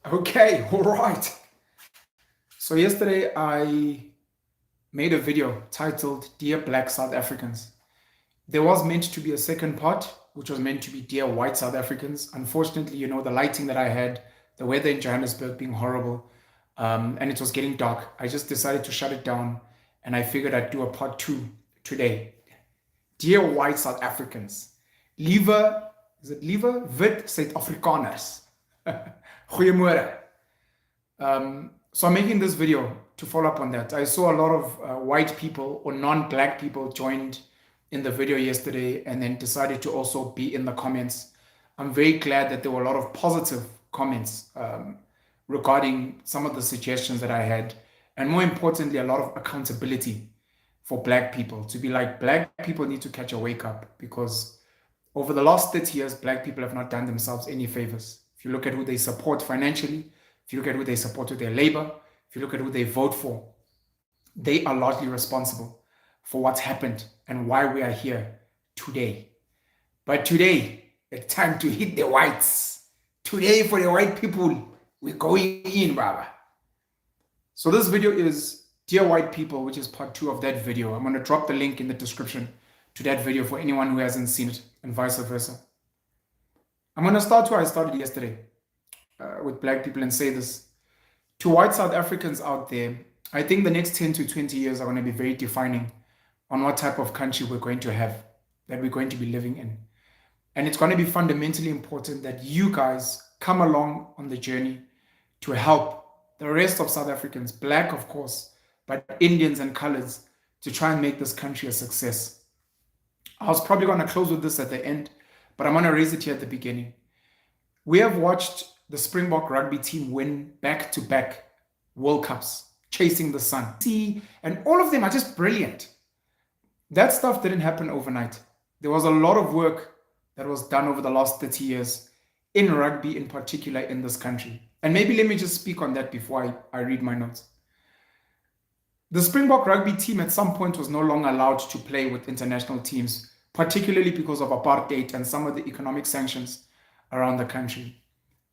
Okay, all right. So yesterday I made a video titled Dear Black South Africans. There was meant to be a second part, which was meant to be Dear White South Africans. Unfortunately, the lighting that I had, the weather in Johannesburg being horrible, and it was getting dark. I just decided to shut it down and I figured I'd do a part two today. Dear White South Africans, liewe, is it liewe wit Suid-Afrikaners? Goeiemôre. So I'm making this video to follow up on that. I saw a lot of white people or non-black people joined in the video yesterday and then decided to also be in the comments. I'm very glad that there were a lot of positive comments regarding some of the suggestions that I had, and more importantly, a lot of accountability for black people to be like, black people need to catch a wake up, because over the last 30 years, black people have not done themselves any favors. If you look at who they support financially, if you look at who they support with their labor, if you look at who they vote for, they are largely responsible for what's happened and why we are here today. But today, it's time to hit the whites. Today, for the white people, we're going in, Baba. So this video is Dear White People, which is part 2 of that video. I'm going to drop the link in the description to that video for anyone who hasn't seen it, and vice versa. I'm going to start where I started yesterday with black people and say this. To white South Africans out there, I think the next 10 to 20 years are going to be very defining on what type of country we're going to have, that we're going to be living in. And it's going to be fundamentally important that you guys come along on the journey to help the rest of South Africans, black of course, but Indians and colors, to try and make this country a success. I was probably going to close with this at the end, but I'm going to raise it here at the beginning. We have watched the Springbok rugby team win back-to-back World Cups, chasing the sun. And all of them are just brilliant. That stuff didn't happen overnight. There was a lot of work that was done over the last 30 years in rugby in particular in this country. And maybe let me just speak on that before I read my notes. The Springbok rugby team at some point was no longer allowed to play with international teams, particularly because of apartheid and some of the economic sanctions around the country.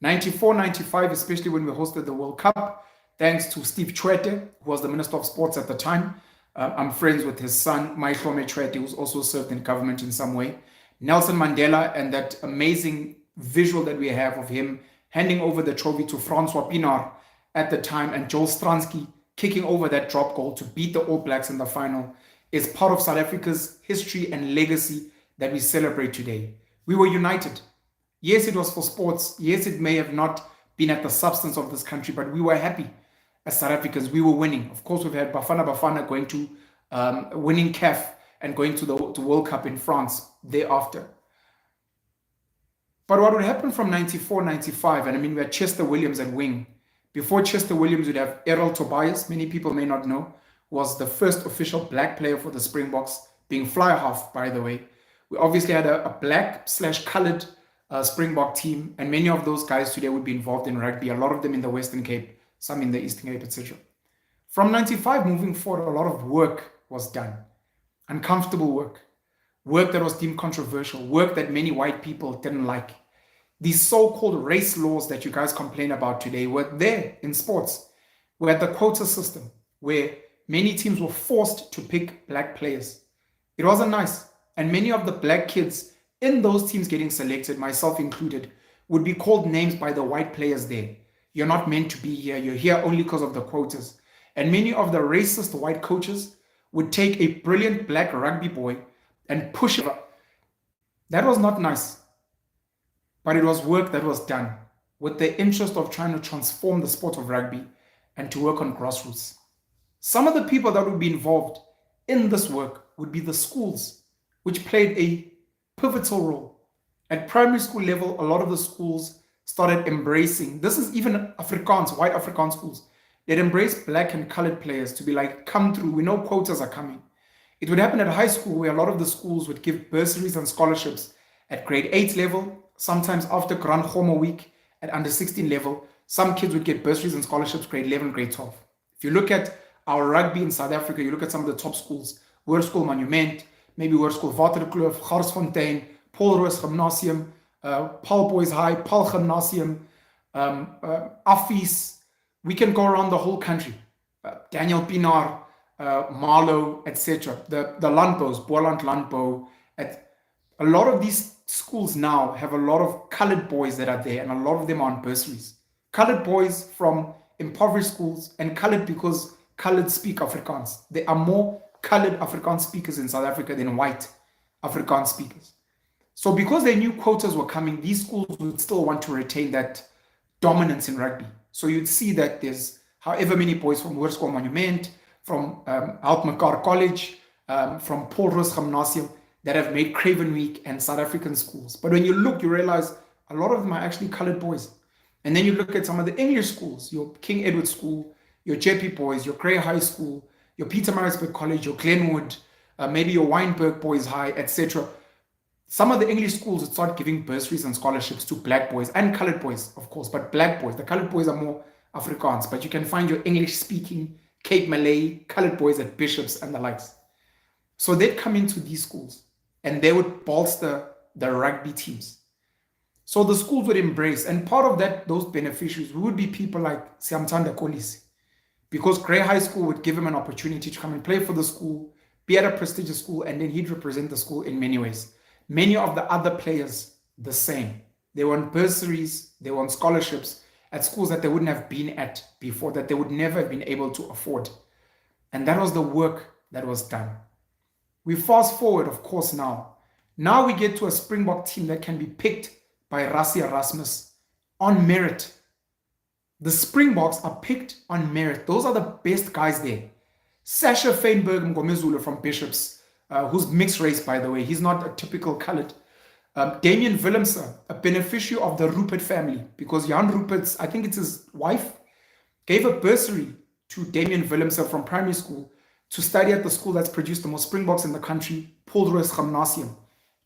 94, 95, especially when we hosted the World Cup, thanks to Steve Tshwete, who was the Minister of Sports at the time. I'm friends with his son, Maihlome Tshwete, who's also served in government in some way. Nelson Mandela, and that amazing visual that we have of him handing over the trophy to Francois Pienaar at the time, and Joel Stransky kicking over that drop goal to beat the All Blacks in the final, is part of South Africa's history and legacy that we celebrate today. We were united. Yes, it was for sports. Yes, it may have not been at the substance of this country, but we were happy as South Africans. We were winning. Of course, we've had Bafana going to winning CAF and going to the World Cup in France thereafter. But what would happen from 94, 95, and I mean, we had Chester Williams at wing. Before Chester Williams, we'd have Errol Tobias, many people may not know, was the first official black player for the Springboks, being fly half, by the way. We obviously had a black/colored Springbok team, and many of those guys today would be involved in rugby, a lot of them in the Western Cape, some in the Eastern Cape, etc. From 95 moving forward, a lot of work was done. Uncomfortable work. Work that was deemed controversial. Work that many white people didn't like. These so-called race laws that you guys complain about today were there in sports. We had the quota system, where many teams were forced to pick black players. It wasn't nice. And many of the black kids in those teams getting selected, myself included, would be called names by the white players there. You're not meant to be here. You're here only because of the quotas. And many of the racist white coaches would take a brilliant black rugby boy and push him. That was not nice. But it was work that was done with the interest of trying to transform the sport of rugby and to work on grassroots. Some of the people that would be involved in this work would be the schools, which played a pivotal role. At primary school level, a lot of the schools started embracing, this is even Afrikaans, white Afrikaans schools, they'd embrace black and colored players to be like, come through, we know quotas are coming. It would happen at high school, where a lot of the schools would give bursaries and scholarships at grade 8 level, sometimes after Grand Homo week at under 16 level. Some kids would get bursaries and scholarships grade 11, grade 12. If you look at our rugby in South Africa, you look at some of the top schools, Hoërskool Monument, maybe Hoërskool Waterkloof, Garsfontein, Paul Roos Gymnasium, Paul Boys High, Paul Gymnasium, Afis. We can go around the whole country. Daniel Pinar, Marlow, etc. The Landbos, Boland Landbo. A lot of these schools now have a lot of colored boys that are there, and a lot of them are on bursaries. Colored boys from impoverished schools, and colored because colored speak Afrikaans. There are more colored Afrikaans speakers in South Africa than white Afrikaans speakers. So because they knew quotas were coming, these schools would still want to retain that dominance in rugby. So you'd see that there's however many boys from Hoërskool Monument, from Altmekaar College, from Paul Roos Gymnasium that have made Craven Week and South African schools. But when you look, you realize a lot of them are actually colored boys. And then you look at some of the English schools, your King Edward School, your JP Boys, your Grey High School, your Peter Maritzburg College, your Glenwood, maybe your Wynberg Boys High, etc. Some of the English schools would start giving bursaries and scholarships to black boys and colored boys, of course, but black boys. The colored boys are more Afrikaans, but you can find your English-speaking Cape Malay colored boys at Bishops and the likes. So they'd come into these schools and they would bolster the rugby teams. So the schools would embrace, and part of that, those beneficiaries would be people like Siyamthanda Kolisi, because Grey High School would give him an opportunity to come and play for the school, be at a prestigious school, and then he'd represent the school in many ways. Many of the other players, the same. They were on bursaries, they were on scholarships at schools that they wouldn't have been at before, that they would never have been able to afford. And that was the work that was done. We fast forward, of course, now. Now we get to a Springbok team that can be picked by Rassie Erasmus on merit. The Springboks are picked on merit. Those are the best guys there. Sasha Feinberg Mgomezulu from Bishops, who's mixed race, by the way. He's not a typical colored. Damien Willemse, a beneficiary of the Rupert family, because Jan Rupert's, I think it's his wife, gave a bursary to Damien Willemse from primary school to study at the school that's produced the most Springboks in the country, Paul Roos Gymnasium.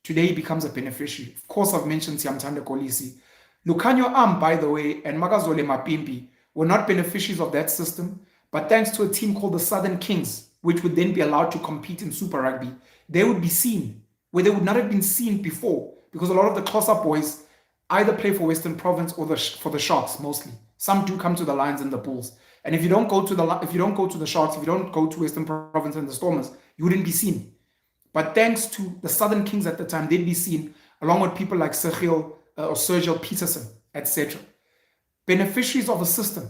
Today he becomes a beneficiary. Of course, I've mentioned Siyamthanda Kolisi. Lucanio Am, by the way, and Magazole Mapimpi were not beneficiaries of that system, but thanks to a team called the Southern Kings, which would then be allowed to compete in Super Rugby, they would be seen where they would not have been seen before, because a lot of the close-up boys either play for Western Province or for the Sharks mostly. Some do come to the Lions and the Bulls, and if you don't go to the Sharks, if you don't go to Western Province and the Stormers, you wouldn't be seen. But thanks to the Southern Kings at the time, they'd be seen along with people like Sergio or Sergio Peterson, etc. Beneficiaries of a system.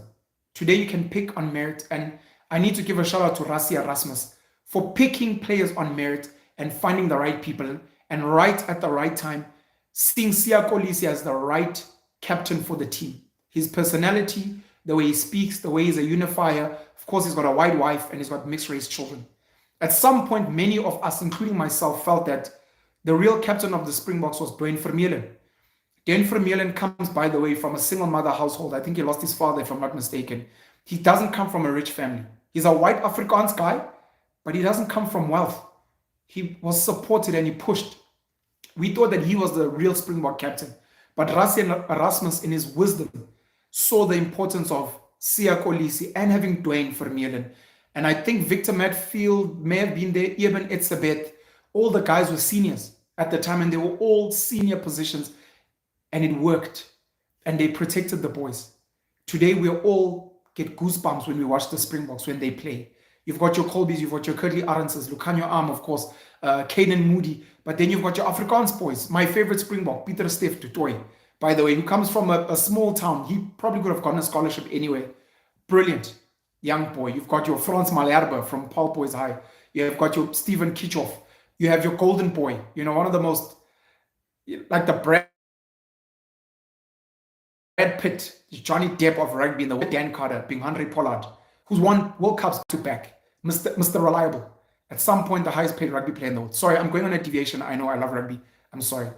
Today you can pick on merit, and I need to give a shout out to Rassie Erasmus for picking players on merit and finding the right people, and right at the right time, seeing Siya Kolisi as the right captain for the team. His personality, the way he speaks, the way he's a unifier. Of course, he's got a white wife and he's got mixed race children. At some point, many of us, including myself, felt that the real captain of the Springboks was Duane Vermeulen. Duane Vermeulen comes, by the way, from a single mother household. I think he lost his father, if I'm not mistaken. He doesn't come from a rich family. He's a white Afrikaans guy, but he doesn't come from wealth. He was supported and he pushed. We thought that he was the real Springbok captain. But Rassie Erasmus, in his wisdom, saw the importance of Siya Kolisi and having Duane Vermeulen. And I think Victor Matfield may have been there, Eben Etzebeth. All the guys were seniors at the time, and they were all senior positions. And it worked. And they protected the boys. Today, we all get goosebumps when we watch the Springboks when they play. You've got your Colbys, you've got your Kurtley Arendses, Lucanio Am, of course, Caden Moody. But then you've got your Afrikaans boys. My favorite Springbok, Pieter Steph du Toit, by the way, who comes from a small town. He probably could have gotten a scholarship anywhere. Brilliant young boy. You've got your Frans Malherbe from Paul Boys High. You've got your Stephen Kitchoff. You have your golden boy. You know, one of the most, like the Brad Pitt, Johnny Depp of rugby in the world, Dan Carter, being Henry Pollard, who's won World Cups to back, Mr. Reliable. At some point, the highest paid rugby player in the world. Sorry, I'm going on a deviation. I know I love rugby. I'm sorry.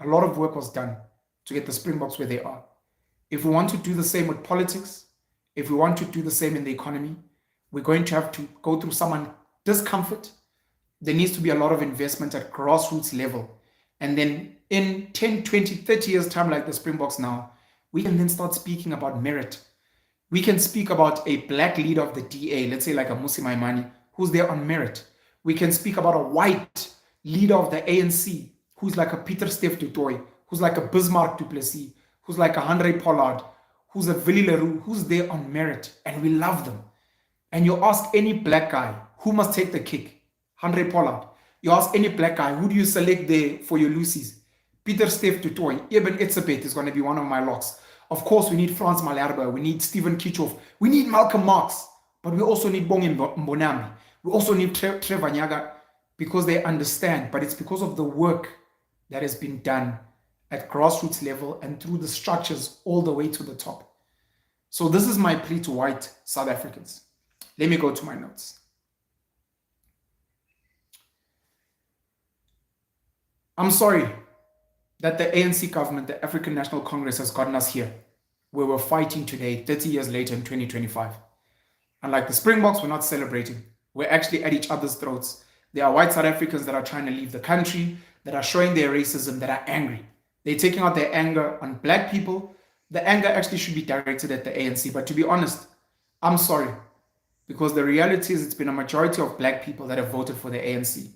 A lot of work was done to get the Springboks where they are. If we want to do the same with politics, if we want to do the same in the economy, we're going to have to go through some discomfort. There needs to be a lot of investment at grassroots level. And then in 10, 20, 30 years' time, like the Springboks now, we can then start speaking about merit. We can speak about a black leader of the DA, let's say like a Mmusi Maimane, who's there on merit. We can speak about a white leader of the ANC, who's like a Pieter Steph du Toit, who's like a Bismarck du Plessis, who's like a Henry Pollard, who's a Willie Leroux, who's there on merit, and we love them. And you ask any black guy who must take the kick, Henry Pollard. You ask any black guy, who do you select there for your Lucy's? Peter Steph Tutoy, Eben Etzebeth is going to be one of my locks. Of course, we need Franz Malherbe, we need Stephen Kitchoff, we need Malcolm Marx, but we also need Bongi Mbonambi. We also need Trevor Nyaga, because they understand, but it's because of the work that has been done at grassroots level and through the structures all the way to the top. So this is my plea to white South Africans. Let me go to my notes. I'm sorry that the ANC government, the African National Congress, has gotten us here, where we're fighting today, 30 years later in 2025. Unlike the Springboks, we're not celebrating. We're actually at each other's throats. There are white South Africans that are trying to leave the country, that are showing their racism, that are angry. They're taking out their anger on black people. The anger actually should be directed at the ANC. But to be honest, I'm sorry, because the reality is it's been a majority of black people that have voted for the ANC.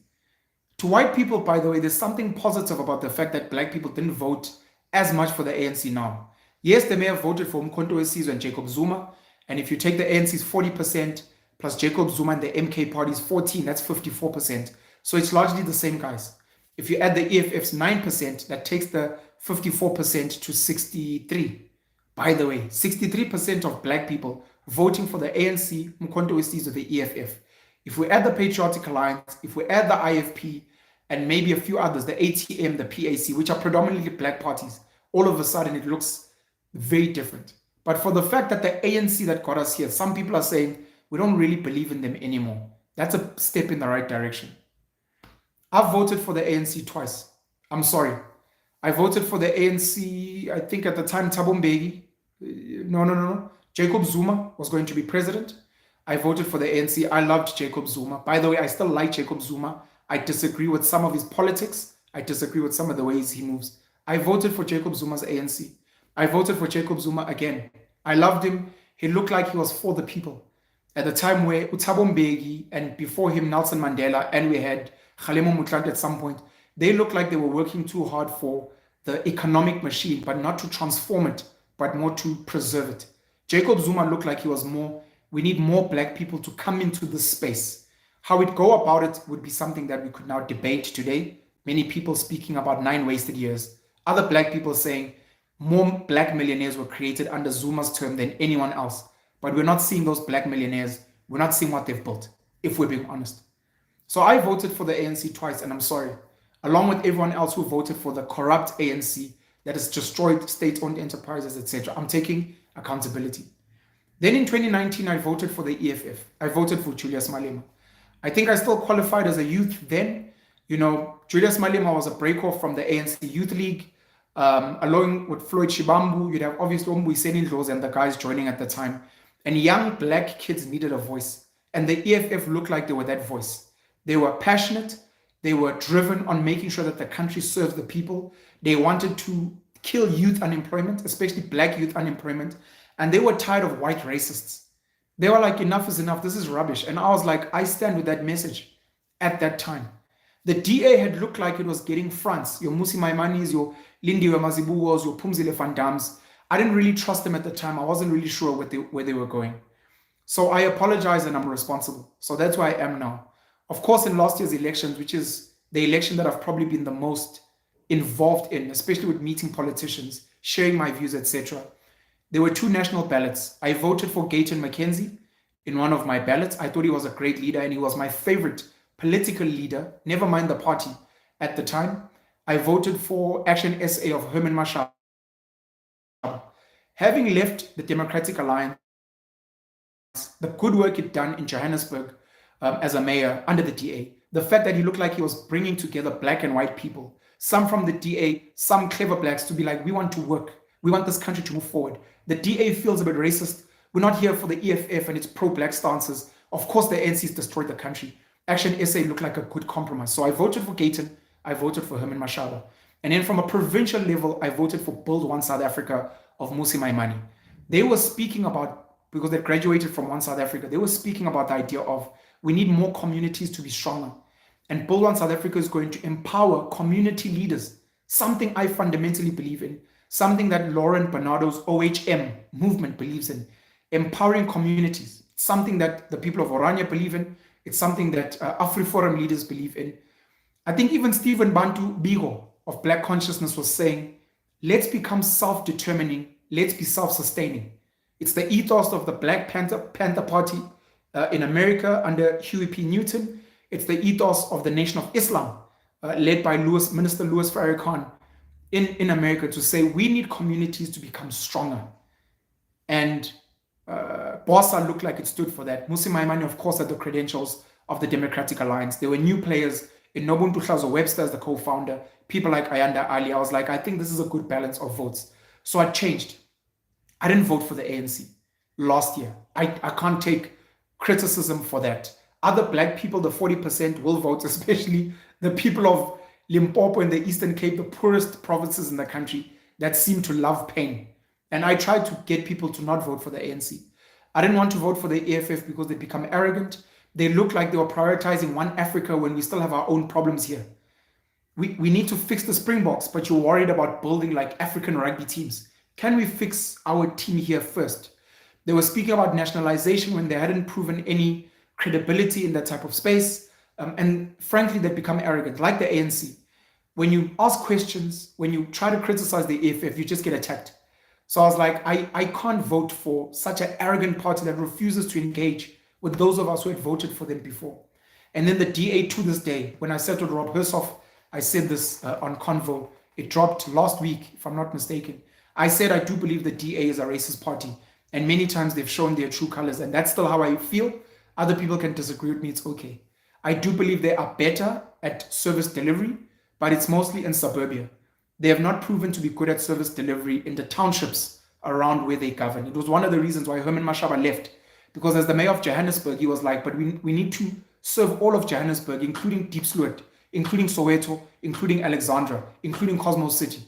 To white people, by the way, there's something positive about the fact that black people didn't vote as much for the ANC now. Yes, they may have voted for Mkhonto weSizwe and Jacob Zuma, and if you take the ANC's 40% plus Jacob Zuma and the MK party's 14%, that's 54%. So it's largely the same guys. If you add the EFF's 9%, that takes the 54% to 63%. By the way, 63% of black people voting for the ANC, Mkhonto weSizwe, the EFF. If we add the Patriotic Alliance, if we add the IFP, and maybe a few others, the ATM, the PAC, which are predominantly black parties, all of a sudden it looks very different. But for the fact that the ANC that got us here, some people are saying we don't really believe in them anymore. That's a step in the right direction. I've voted for the ANC twice. I'm sorry. I voted for the ANC, I think at the time, Thabo Mbeki. No. Jacob Zuma was going to be president. I voted for the ANC. I loved Jacob Zuma. By the way, I still like Jacob Zuma. I disagree with some of his politics. I disagree with some of the ways he moves. I voted for Jacob Zuma's ANC. I voted for Jacob Zuma again. I loved him. He looked like he was for the people. At the time where Thabo Mbeki and before him Nelson Mandela, and we had Kgalema Motlanthe at some point, they looked like they were working too hard for the economic machine, but not to transform it, but more to preserve it. Jacob Zuma looked like he was more, we need more black people to come into this space. How we'd go about it would be something that we could now debate today. Many people speaking about 9 wasted years. Other black people saying more black millionaires were created under Zuma's term than anyone else. But we're not seeing those black millionaires. We're not seeing what they've built, if we're being honest. So I voted for the ANC twice, and I'm sorry. Along with everyone else who voted for the corrupt ANC that has destroyed state-owned enterprises, etc. I'm taking accountability. Then in 2019, I voted for the EFF. I voted for Julius Malema. I think I still qualified as a youth then. You know, Julius Malema was a break-off from the ANC Youth League. Along with Floyd Shibambu, you'd have obviously Mbuyiseni Ndlozi and the guys joining at the time. And young black kids needed a voice. And the EFF looked like they were that voice. They were passionate. They were driven on making sure that the country served the people. They wanted to kill youth unemployment, especially black youth unemployment. And they were tired of white racists. They were like, enough is enough. This is rubbish. And I was like, I stand with that message at that time. The DA had looked like it was getting fronts. Your Mmusi Maimanis, your Lindiwe Mazibuko's, your Phumzile Van Dams. I didn't really trust them at the time. I wasn't really sure where they were going. So I apologize and I'm responsible. So that's where I am now. Of course, in last year's elections, which is the election that I've probably been the most involved in, especially with meeting politicians, sharing my views, etc. There were 2 national ballots. I voted for Gayton McKenzie in one of my ballots. I thought he was a great leader and he was my favorite political leader, never mind the party at the time. I voted for Action SA of Herman Mashaba. Having left the Democratic Alliance, the good work he'd done in Johannesburg as a mayor under the DA, the fact that he looked like he was bringing together black and white people, some from the DA, some clever blacks, to be like, we want to work. We want this country to move forward. The DA feels a bit racist. We're not here for the EFF and its pro-black stances. Of course, the ANC's destroyed the country. Action SA looked like a good compromise. So I voted for Gayton. I voted for Herman Mashaba. And then from a provincial level, I voted for Build One South Africa of Mmusi Maimane. They were speaking about, because they graduated from One South Africa, they were speaking about the idea of we need more communities to be stronger. And Build One South Africa is going to empower community leaders, something I fundamentally believe in, something that Laurent Bernardo's OHM movement believes in, empowering communities, something that the people of Orania believe in. It's something that AfriForum leaders believe in. I think even Stephen Bantu Biko of Black Consciousness was saying, let's become self-determining, let's be self-sustaining. It's the ethos of the Black Panther Party in America under Huey P. Newton. It's the ethos of the Nation of Islam, led by Minister Louis Farrakhan in America, to say we need communities to become stronger. And Bossa looked like it stood for that. Musi Maimane, of course, had the credentials of the Democratic Alliance. There were new players in Nobuntu Hlazo Webster as the co-founder, people like Ayanda Ali. I was like, I think this is a good balance of votes. So I changed. I didn't vote for the ANC last year. I can't take criticism for that. Other Black people, the 40%, will vote, especially the people of Limpopo and the Eastern Cape, the poorest provinces in the country that seem to love pain. And I tried to get people to not vote for the ANC. I didn't want to vote for the EFF because they become arrogant. They look like they were prioritizing one Africa when we still have our own problems here. We need to fix the Springboks, but you're worried about building like African rugby teams. Can we fix our team here first? They were speaking about nationalization when they hadn't proven any credibility in that type of space. And frankly, they've become arrogant, like the ANC. When you ask questions, when you try to criticize the EFF, you just get attacked. So I was like, I can't vote for such an arrogant party that refuses to engage with those of us who had voted for them before. And then the DA to this day, when I said to Rob Hersoff, I said this on Convo, it dropped last week, if I'm not mistaken. I said I do believe the DA is a racist party. And many times they've shown their true colors. And that's still how I feel. Other people can disagree with me, it's okay. I do believe they are better at service delivery, but it's mostly in suburbia. They have not proven to be good at service delivery in the townships around where they govern. It was one of the reasons why Herman Mashaba left, because as the mayor of Johannesburg, he was like, but we need to serve all of Johannesburg, including Diepsloot, including Soweto, including Alexandra, including Cosmos City.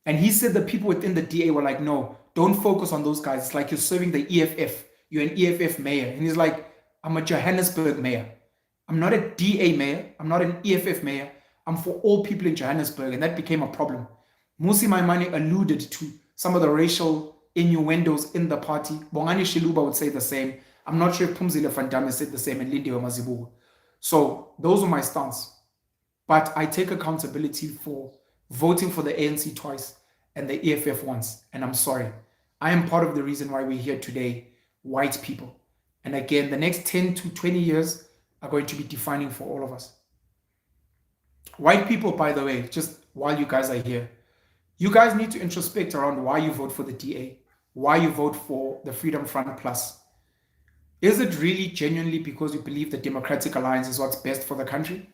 And he said the people within the DA were like, no, don't focus on those guys. It's like you're serving the EFF. You're an EFF mayor. And he's like, I'm a Johannesburg mayor. I'm not a DA mayor. I'm not an EFF mayor. I'm for all people in Johannesburg. And that became a problem. Musi Maimane alluded to some of the racial innuendos in the party. Bongani Shiluba would say the same. I'm not sure if Pumzile Van Damme said the same, and Lindiwe Mazibuko. So those are my stance. But I take accountability for voting for the ANC twice and the EFF once. And I'm sorry. I am part of the reason why we're here today, white people. And again, the next 10 to 20 years are going to be defining for all of us. White people, by the way, just while you guys are here, you guys need to introspect around why you vote for the DA, why you vote for the Freedom Front Plus. Is it really genuinely because you believe the Democratic Alliance is what's best for the country?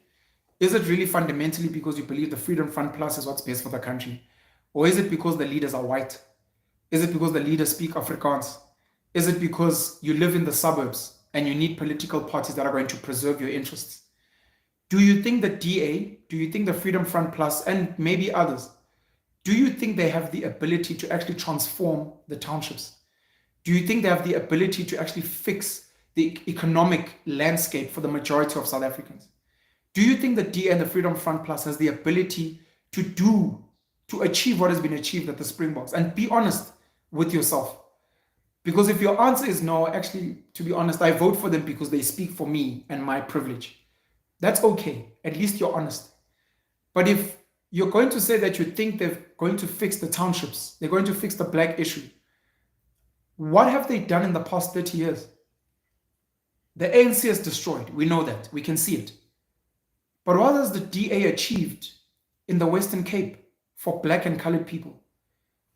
Is it really fundamentally because you believe the Freedom Front Plus is what's best for the country? Or is it because the leaders are white? Is it because the leaders speak Afrikaans? Is it because you live in the suburbs and you need political parties that are going to preserve your interests? Do you think the DA, do you think the Freedom Front Plus, and maybe others, do you think they have the ability to actually transform the townships? Do you think they have the ability to actually fix the economic landscape for the majority of South Africans? Do you think the DA and the Freedom Front Plus has the ability to achieve what has been achieved at the Springboks? And be honest with yourself. Because if your answer is no, actually, to be honest, I vote for them because they speak for me and my privilege. That's okay. At least you're honest. But if you're going to say that you think they're going to fix the townships, they're going to fix the black issue, what have they done in the past 30 years? The ANC is destroyed. We know that. We can see it. But what has the DA achieved in the Western Cape for black and colored people?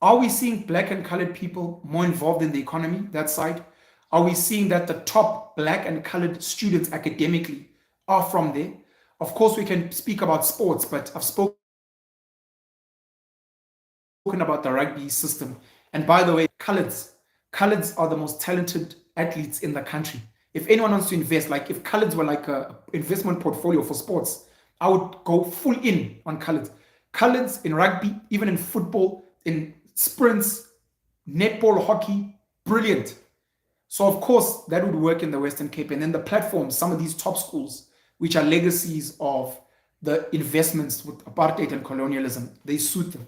Are we seeing black and colored people more involved in the economy, that side? Are we seeing that the top black and colored students academically are from there? Of course, we can speak about sports, but I've spoken about the rugby system. And by the way, coloreds are the most talented athletes in the country. If anyone wants to invest, like if coloreds were like an investment portfolio for sports, I would go full in on coloreds. Coloreds in rugby, even in football, in sprints, netball, hockey, brilliant. So of course that would work in the Western Cape. And then the platforms, some of these top schools, which are legacies of the investments with apartheid and colonialism, they suit them.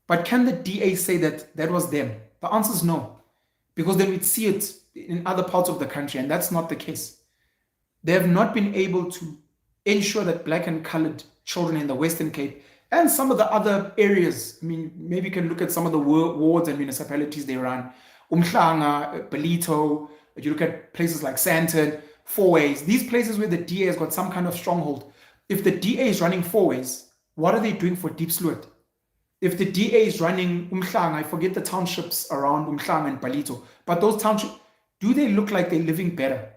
But can the DA say that that was them? The answer is no, because then we'd see it in other parts of the country, and that's not the case. They have not been able to ensure that black and colored children in the Western Cape and some of the other areas, I mean, maybe you can look at some of the wards and municipalities they run, Umhlanga, Belito, you look at places like Sandton, Fourways, these places where the DA has got some kind of stronghold. If the DA is running Fourways, what are they doing for Diepsloot? If the DA is running Umhlanga, I forget the townships around Umhlanga and Belito, but those townships, do they look like they're living better?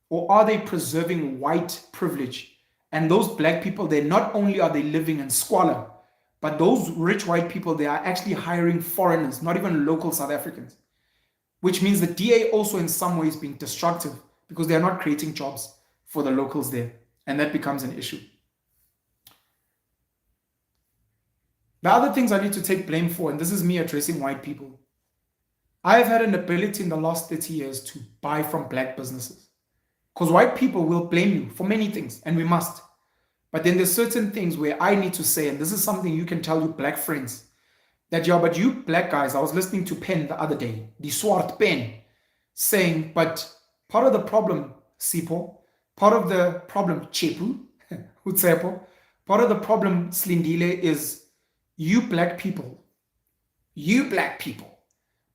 Or are they preserving white privilege? And those black people, they not only are they living in squalor, but those rich white people, they are actually hiring foreigners, not even local South Africans. Which means the DA also in some ways being destructive because they are not creating jobs for the locals there. And that becomes an issue. The other things I need to take blame for, and this is me addressing white people, I have had an ability in the last 30 years to buy from black businesses. Because white people will blame you for many things, and we must. But then there's certain things where I need to say, and this is something you can tell your black friends, that, yeah, but you black guys, I was listening to Penn the other day, the Swart Penn, saying, but part of the problem, Sipho, part of the problem, Chepu, Utsepo, part of the problem, Slindile, is you black people.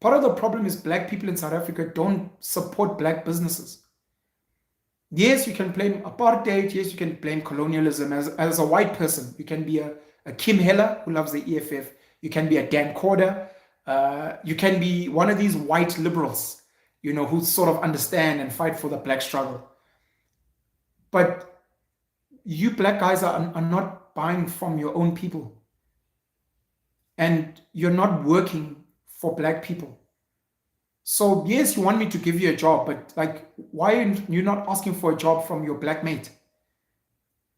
Part of the problem is black people in South Africa don't support black businesses. Yes, you can blame apartheid. Yes, you can blame colonialism. As a white person, you can be a Kim Heller who loves the EFF. You can be a Dan Corder. You can be one of these white liberals, who sort of understand and fight for the black struggle. But you black guys are not buying from your own people. And you're not working for black people. So yes, you want me to give you a job, but why are you not asking for a job from your black mate?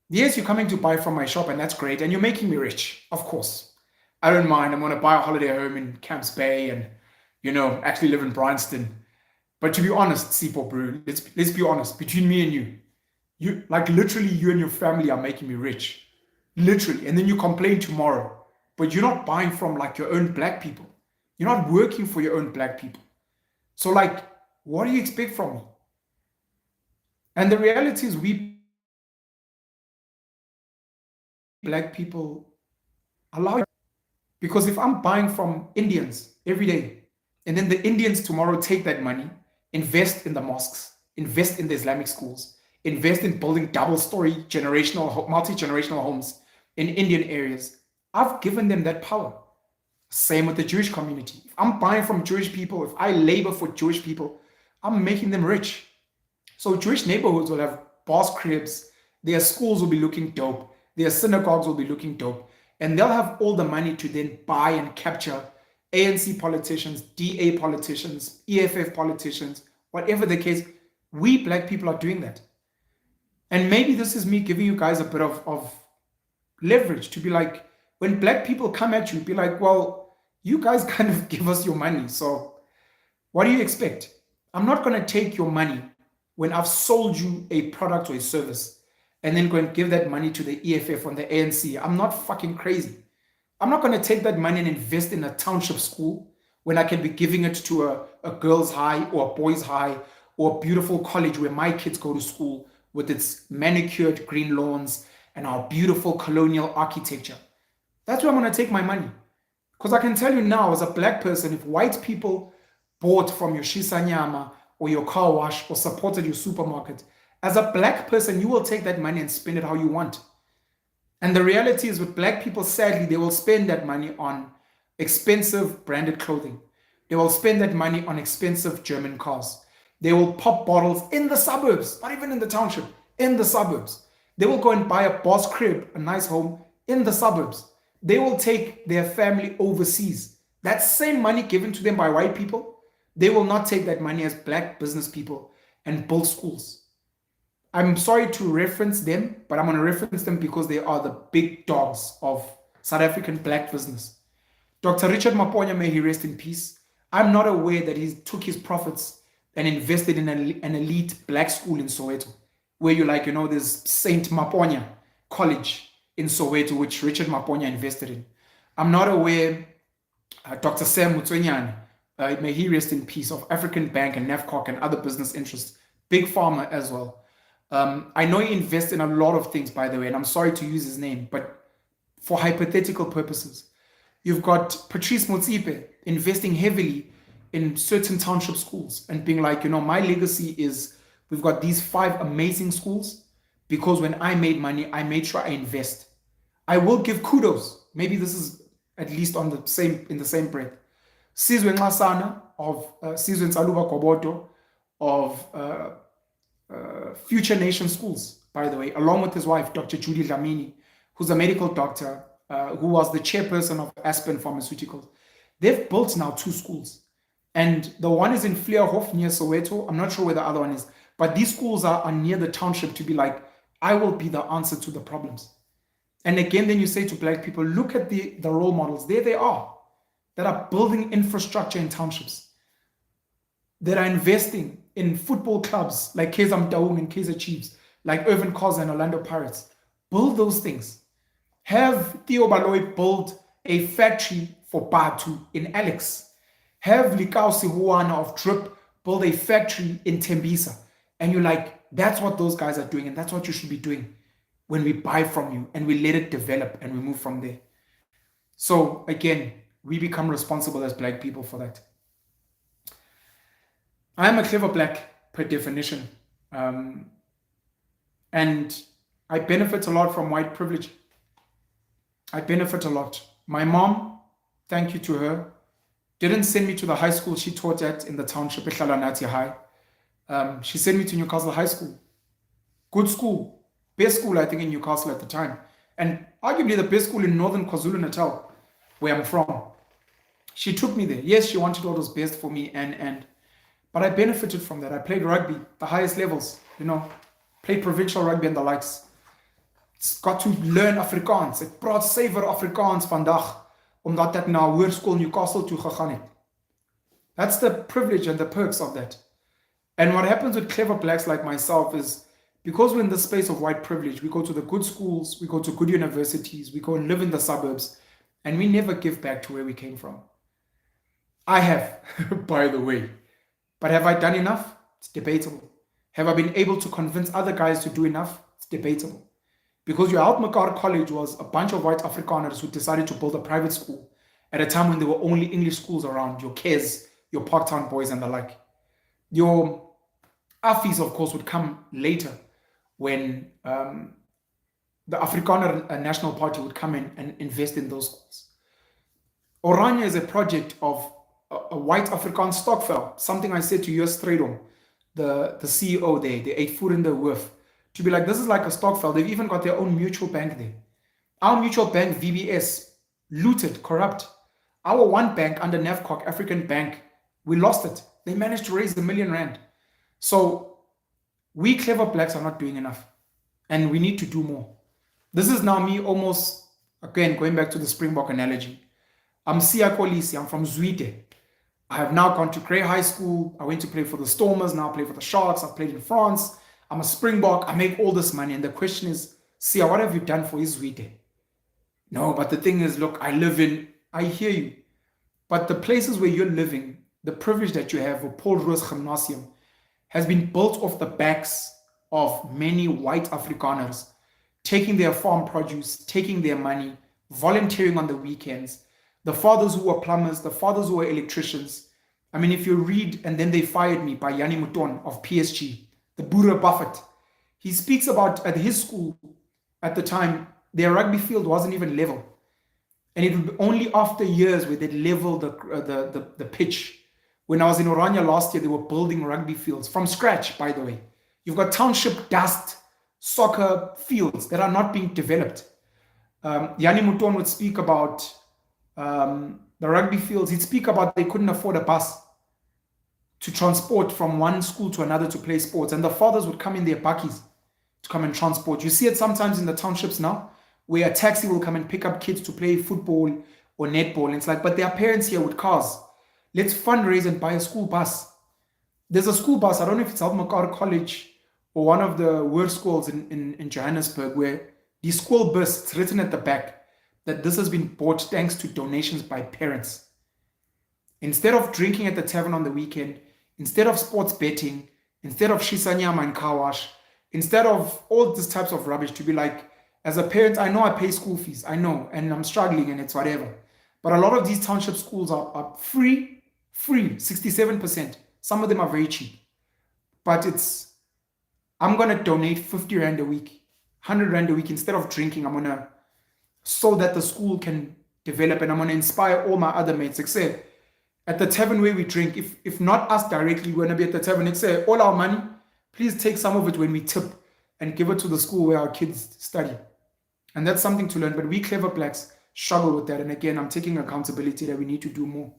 Yes, you're coming to buy from my shop, and that's great, and you're making me rich, of course. I don't mind. I'm going to buy a holiday home in Camps Bay and, actually live in Bryanston. But to be honest, Sipho, bro, let's be honest. Between me and you literally you and your family are making me rich. Literally. And then you complain tomorrow. But you're not buying from your own black people. You're not working for your own black people. So what do you expect from me? And the reality is we black people allow it. Because if I'm buying from Indians every day, and then the Indians tomorrow take that money, invest in the mosques, invest in the Islamic schools, invest in building double-story multi-generational homes in Indian areas, I've given them that power. Same with the Jewish community. If I'm buying from Jewish people, if I labor for Jewish people, I'm making them rich. So Jewish neighborhoods will have boss cribs, their schools will be looking dope, their synagogues will be looking dope, and they'll have all the money to then buy and capture ANC politicians, DA politicians, EFF politicians, whatever the case. We black people are doing that. And maybe this is me giving you guys a bit of leverage to be like, when black people come at you, be like, well, you guys kind of give us your money. So what do you expect? I'm not going to take your money when I've sold you a product or a service and then go and give that money to the EFF or the ANC. I'm not fucking crazy. I'm not going to take that money and invest in a township school when I can be giving it to a girls' high or a boys' high or a beautiful college where my kids go to school with its manicured green lawns and our beautiful colonial architecture. That's where I'm going to take my money. Because I can tell you now, as a black person, if white people bought from your Shisanyama or your car wash or supported your supermarket, as a black person, you will take that money and spend it how you want. And the reality is with black people, sadly, they will spend that money on expensive branded clothing. They will spend that money on expensive German cars. They will pop bottles in the suburbs, not even in the township, in the suburbs. They will go and buy a boss crib, a nice home in the suburbs. They will take their family overseas. That same money given to them by white people, they will not take that money as black business people and build schools. I'm sorry to reference them, but I'm going to reference them because they are the big dogs of South African black business. Dr. Richard Maponya, may he rest in peace. I'm not aware that he took his profits and invested in an elite black school in Soweto, where there's Saint Maponya College in Soweto, which Richard Maponya invested in. I'm not aware Dr. Sam Mutswenyane, may he rest in peace, of African Bank and NAFCOC and other business interests, big pharma as well. I know he invests in a lot of things, by the way, and I'm sorry to use his name, but for hypothetical purposes. You've got Patrice Motsepe investing heavily in certain township schools and being like, my legacy is we've got these 5 amazing schools because when I made money, I made sure I invest. I will give kudos. Maybe this is at least in the same breath. Sizwe Nxasana of Sizwe Nsaluba Koboto of Future Nation Schools, by the way, along with his wife, Dr. Judy Dlamini, who's a medical doctor, who was the chairperson of Aspen Pharmaceuticals. They've built now 2 schools. And the one is in Vleerhof near Soweto. I'm not sure where the other one is. But these schools are near the township to be like, I will be the answer to the problems. And again, then you say to Black people, look at the role models. There they are, that are building infrastructure in townships, that are investing in football clubs like Kaizer Motaung and Kaizer Chiefs, like Irvin Khoza and Orlando Pirates. Build those things. Have Theo Baloyi build a factory for Batu in Alex. Have Likao Sihuana of Drip build a factory in Tembisa. And you're like, that's what those guys are doing, and that's what you should be doing when we buy from you and we let it develop and we move from there. So again, we become responsible as Black people for that. I am a clever Black per definition. And I benefit a lot from white privilege. I benefit a lot. My mom, thank you to her, didn't send me to the high school she taught at in the township, Ehlalanati High. She sent me to Newcastle High School. Good school. Best school, I think, in Newcastle at the time. And arguably the best school in northern KwaZulu-Natal, where I'm from. She took me there. Yes, she wanted what was best for me, but I benefited from that. I played rugby, the highest levels, played provincial rugby and the likes. It's got to learn Afrikaans. Ek praat suiwer Afrikaans vandag, omdat ek na hoërskool Newcastle toe gegaan het. That's the privilege and the perks of that. And what happens with clever Blacks like myself is, because we're in the space of white privilege, we go to the good schools, we go to good universities, we go and live in the suburbs, and we never give back to where we came from. I have, by the way. But have I done enough? It's debatable. Have I been able to convince other guys to do enough? It's debatable. Because your Altmekar College was a bunch of white Afrikaners who decided to build a private school at a time when there were only English schools around, your Kes, your Parktown boys and the like. Your Afis, of course, would come later when the Afrikaner National Party would come in and invest in those schools. Oranje is a project of a white Afrikaans stokvel, something I said to US Stradom, the CEO there, the Uitvoerende Hoof, to be like, this is like a stokvel. They've even got their own mutual bank there. Our mutual bank, VBS, looted, corrupt. Our one bank under NAFCOC, African Bank, we lost it. They managed to raise R1 million. So we clever Blacks are not doing enough. And we need to do more. This is now me almost, again, going back to the Springbok analogy. I'm Siya Kolisi, I'm from Zwide. I have now gone to Grey High School. I went to play for the Stormers, now I play for the Sharks. I've played in France. I'm a Springbok. I make all this money. And the question is, Siya, what have you done for Zwide? No, but the thing is, look, I hear you. But the places where you're living, the privilege that you have with Paul Roos Gymnasium has been built off the backs of many white Afrikaners taking their farm produce, taking their money, volunteering on the weekends. The fathers who were plumbers, the fathers who were electricians. I mean, if you read, and then they fired me, by Yanni Mouton of PSG, the Boere Buffett. He speaks about at his school at the time, their rugby field wasn't even level. And it would be only after years where they'd level the pitch. When I was in Oranje last year, they were building rugby fields from scratch, by the way. You've got township dust soccer fields that are not being developed. Yanni Mouton would speak about the rugby fields. He'd speak about they couldn't afford a bus to transport from one school to another to play sports. And the fathers would come in their bakkies to come and transport. You see it sometimes in the townships now, where a taxi will come and pick up kids to play football or netball. And it's like, but there are parents here with cars. Let's fundraise and buy a school bus. There's a school bus, I don't know if it's Altmekar College or one of the worst schools in Johannesburg, where the school bus, it's written at the back that this has been bought thanks to donations by parents. Instead of drinking at the tavern on the weekend, instead of sports betting, instead of shisanyama and car wash, instead of all these types of rubbish, to be like, as a parent, I know I pay school fees, I know, and I'm struggling and it's whatever. But a lot of these township schools are free, 67%. Some of them are very cheap. But I'm going to donate 50 Rand a week, 100 Rand a week. Instead of drinking, I'm going to, so that the school can develop, and I'm going to inspire all my other mates, except at the tavern where we drink, if not us directly, we're going to be at the tavern, say, all our money, please take some of it when we tip and give it to the school where our kids study. And that's something to learn. But we clever blacks struggle with that. And again, I'm taking accountability that we need to do more.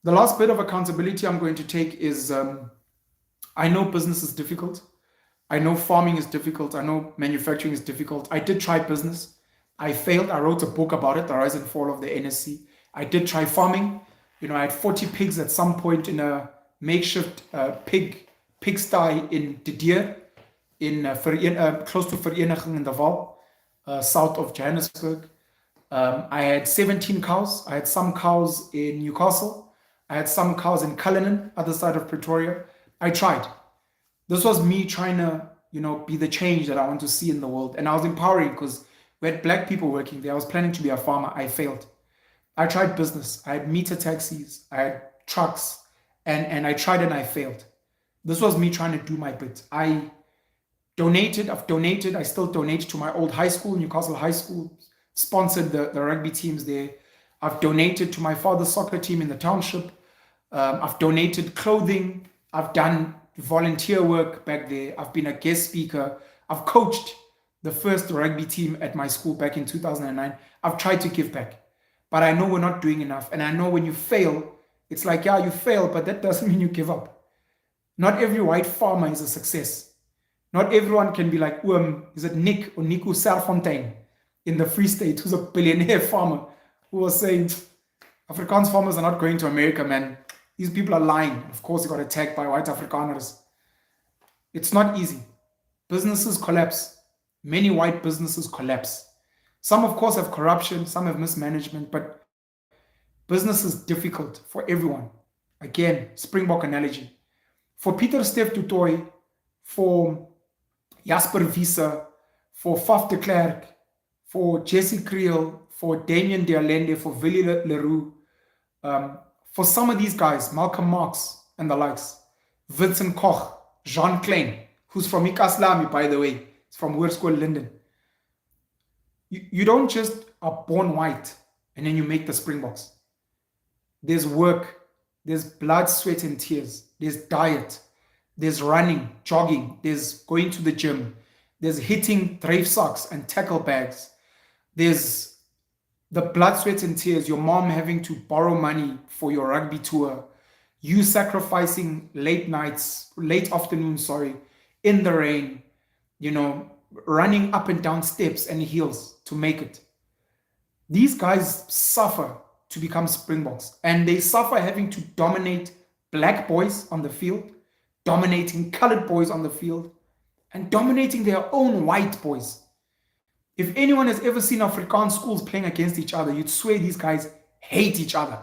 The last bit of accountability I'm going to take is, I know business is difficult. I know farming is difficult. I know manufacturing is difficult. I did try business. I failed. I wrote a book about it, The Rise and Fall of the NSC. I did try farming. You know, I had 40 pigs at some point in a makeshift pigsty in De Deer, close to Vereniging in the Val, south of Johannesburg. I had 17 cows. I had some cows in Newcastle. I had some cows in Cullinan, other side of Pretoria. I tried. This was me trying to, be the change that I want to see in the world. And I was empowering because we had black people working there. I was planning to be a farmer. I failed. I tried business. I had meter taxis. I had trucks. And I tried and I failed. This was me trying to do my bit. I've donated. I still donate to my old high school, Newcastle High School, sponsored the rugby teams there. I've donated to my father's soccer team in the township. I've donated clothing. I've done volunteer work back there. I've been a guest speaker. I've coached the first rugby team at my school back in 2009. I've tried to give back. But I know we're not doing enough. And I know when you fail, it's like, yeah, you fail, but that doesn't mean you give up. Not every white farmer is a success. Not everyone can be like, is it Nick or Nico Serfontein in the Free State, who's a billionaire farmer, who was saying, Afrikaans farmers are not going to America, man. These people are lying. Of course, they got attacked by white Afrikaners. It's not easy. Businesses collapse. Many white businesses collapse. Some, of course, have corruption. Some have mismanagement. But business is difficult for everyone. Again, Springbok analogy. For Peter Steph du Toit, for Jasper Wiese, for Faf de Klerk, for Jesse Creel, for Damien de Allende, for Willie Leroux, for some of these guys, Malcolm Marx and the likes, Vincent Koch, Jean Klein, who's from Ikaslami, by the way, he's from Hoërskool Linden. You don't just are born white and then you make the Springboks. There's work, there's blood, sweat, and tears, there's diet, there's running, jogging, there's going to the gym, there's hitting drave socks and tackle bags, there's the blood, sweat, and tears, your mom having to borrow money for your rugby tour, you sacrificing late afternoons, in the rain, running up and down steps and hills to make it. These guys suffer to become Springboks, and they suffer having to dominate black boys on the field, dominating colored boys on the field, and dominating their own white boys. If anyone has ever seen Afrikaans schools playing against each other, you'd swear these guys hate each other.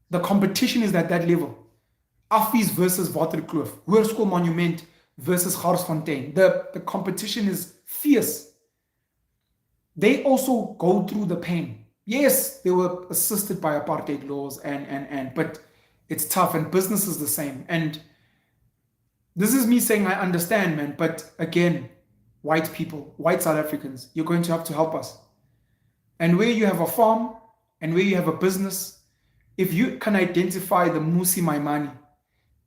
The competition is at that level. Affies versus Waterkloof, Hoërskool Monument versus Garsfontein. The competition is fierce. They also go through the pain. Yes, they were assisted by apartheid laws, but it's tough, and business is the same. And this is me saying I understand, man, but again, white people, white South Africans, you're going to have to help us. And where you have a farm and where you have a business, if you can identify the Musi Maimani,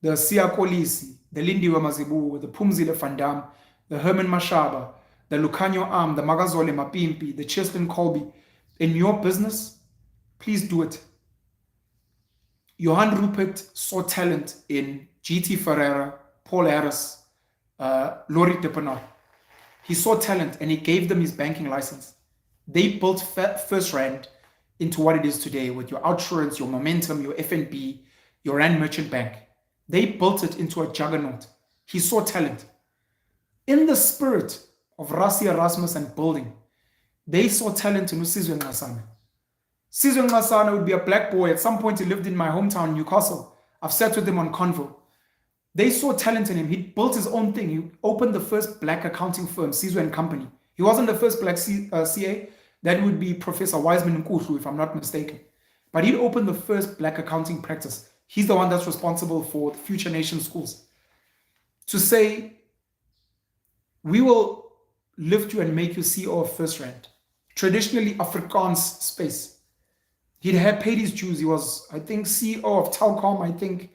the Siya Kolisi, the Lindiwe Mazibuko, the Phumzile van Dam, the Herman Mashaba, the Lukhanyo Am, the Magazole Mapimpi, the Cheslin Colby, in your business, please do it. Johan Rupert saw talent in GT Ferreira, Paul Harris, Laurie Dippenaar. He saw talent and he gave them his banking license. They built First Rand into what it is today with your OUTsurance, your Momentum, your FNB, your Rand Merchant Bank. They built it into a juggernaut. He saw talent. In the spirit of Rassie Erasmus and building, they saw talent in Usizwe Nxasana. Sizwe Nxasana would be a black boy. At some point, he lived in my hometown, Newcastle. I've sat with him on Convo. They saw talent in him. He built his own thing. He opened the first black accounting firm, Sizwe and Company. He wasn't the first black CA. That would be Professor Wiseman Nkuhlu, if I'm not mistaken. But he opened the first black accounting practice. He's the one that's responsible for Future Nation schools. To say, we will lift you and make you CEO of First Rand. Traditionally Afrikaans space. He'd had paid his dues. He was, I think, CEO of Telkom. I think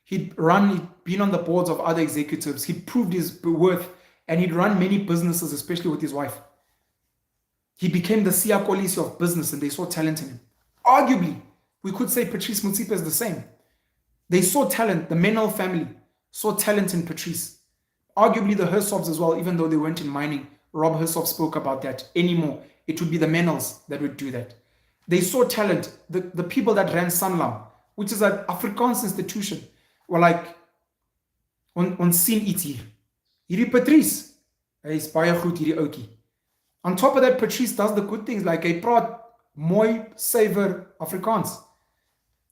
he'd been on the boards of other executives. He'd proved his worth, and he'd run many businesses, especially with his wife. He became the Siya Kolisi of business, and they saw talent in him. Arguably, we could say Patrice Motsepe is the same. They saw talent. The Menel family saw talent in Patrice. Arguably the Hersops as well, even though they weren't in mining. Rob Hersop spoke about that anymore. It would be the Menels that would do that. They saw talent. The people that ran Sanlam, which is an Afrikaans institution, were like, on sien iets hier. Hierdie Patrice, hy is baie goed hierdie ouetjie. On top of that, Patrice does the good things, like hy praat mooi, suiwer Afrikaans.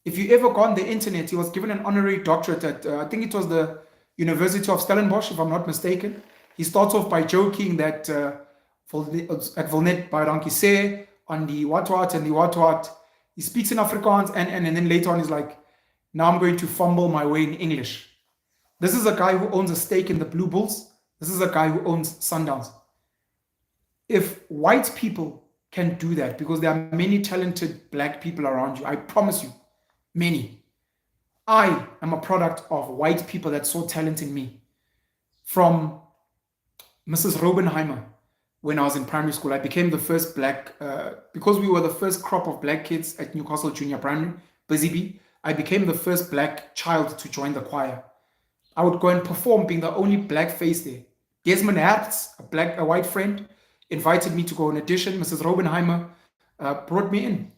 If you ever go on the internet, he was given an honorary doctorate at, I think it was the University of Stellenbosch, if I'm not mistaken. He starts off by joking that ek wil net baie dankie sê on the what and the what. He speaks in Afrikaans and then later on he's like, now I'm going to fumble my way in English. This is a guy who owns a stake in the Blue Bulls. This is a guy who owns Sundowns. If white people can do that, because there are many talented black people around you, I promise you, many. I am a product of white people that saw talent in me. From Mrs. Robenheimer, when I was in primary school, I became the first black, because we were the first crop of black kids at Newcastle Junior Primary, Busy Bee, I became the first black child to join the choir. I would go and perform, being the only black face there. Desmond Hertz, a white friend, invited me to go on audition. Mrs. Robenheimer brought me in.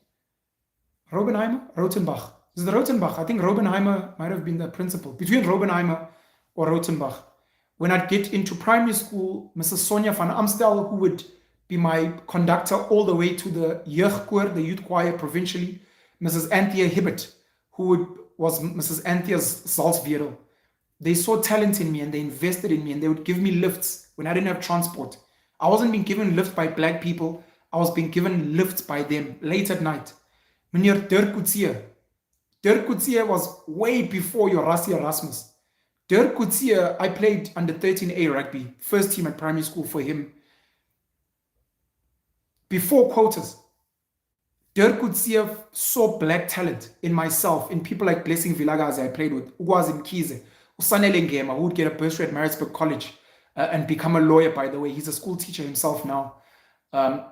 Rotenbach. Is it Rotenbach? I think Robenheimer might have been the principal. Between Robenheimer or Rotenbach. When I'd get into primary school, Mrs. Sonia van Amstel, who would be my conductor all the way to the Jeugdkoor, the youth choir provincially, Mrs. Anthea Hibbert, who was Mrs. Anthea's Salzwerel. They saw talent in me and they invested in me and they would give me lifts when I didn't have transport. I wasn't being given lifts by black people. I was being given lifts by them late at night. Meneer Dirk Coetzee. Dirk Coetzee was way before your Rassie Erasmus. Dirk Coetzee, I played under 13A rugby, first team at primary school for him. Before quotas, Dirk Coetzee saw black talent in myself, in people like Blessing Vilakazi I played with, Ugwazi Mkhize, Usanele Ngema, who would get a bursary at Maritzburg College and become a lawyer, by the way. He's a school teacher himself now.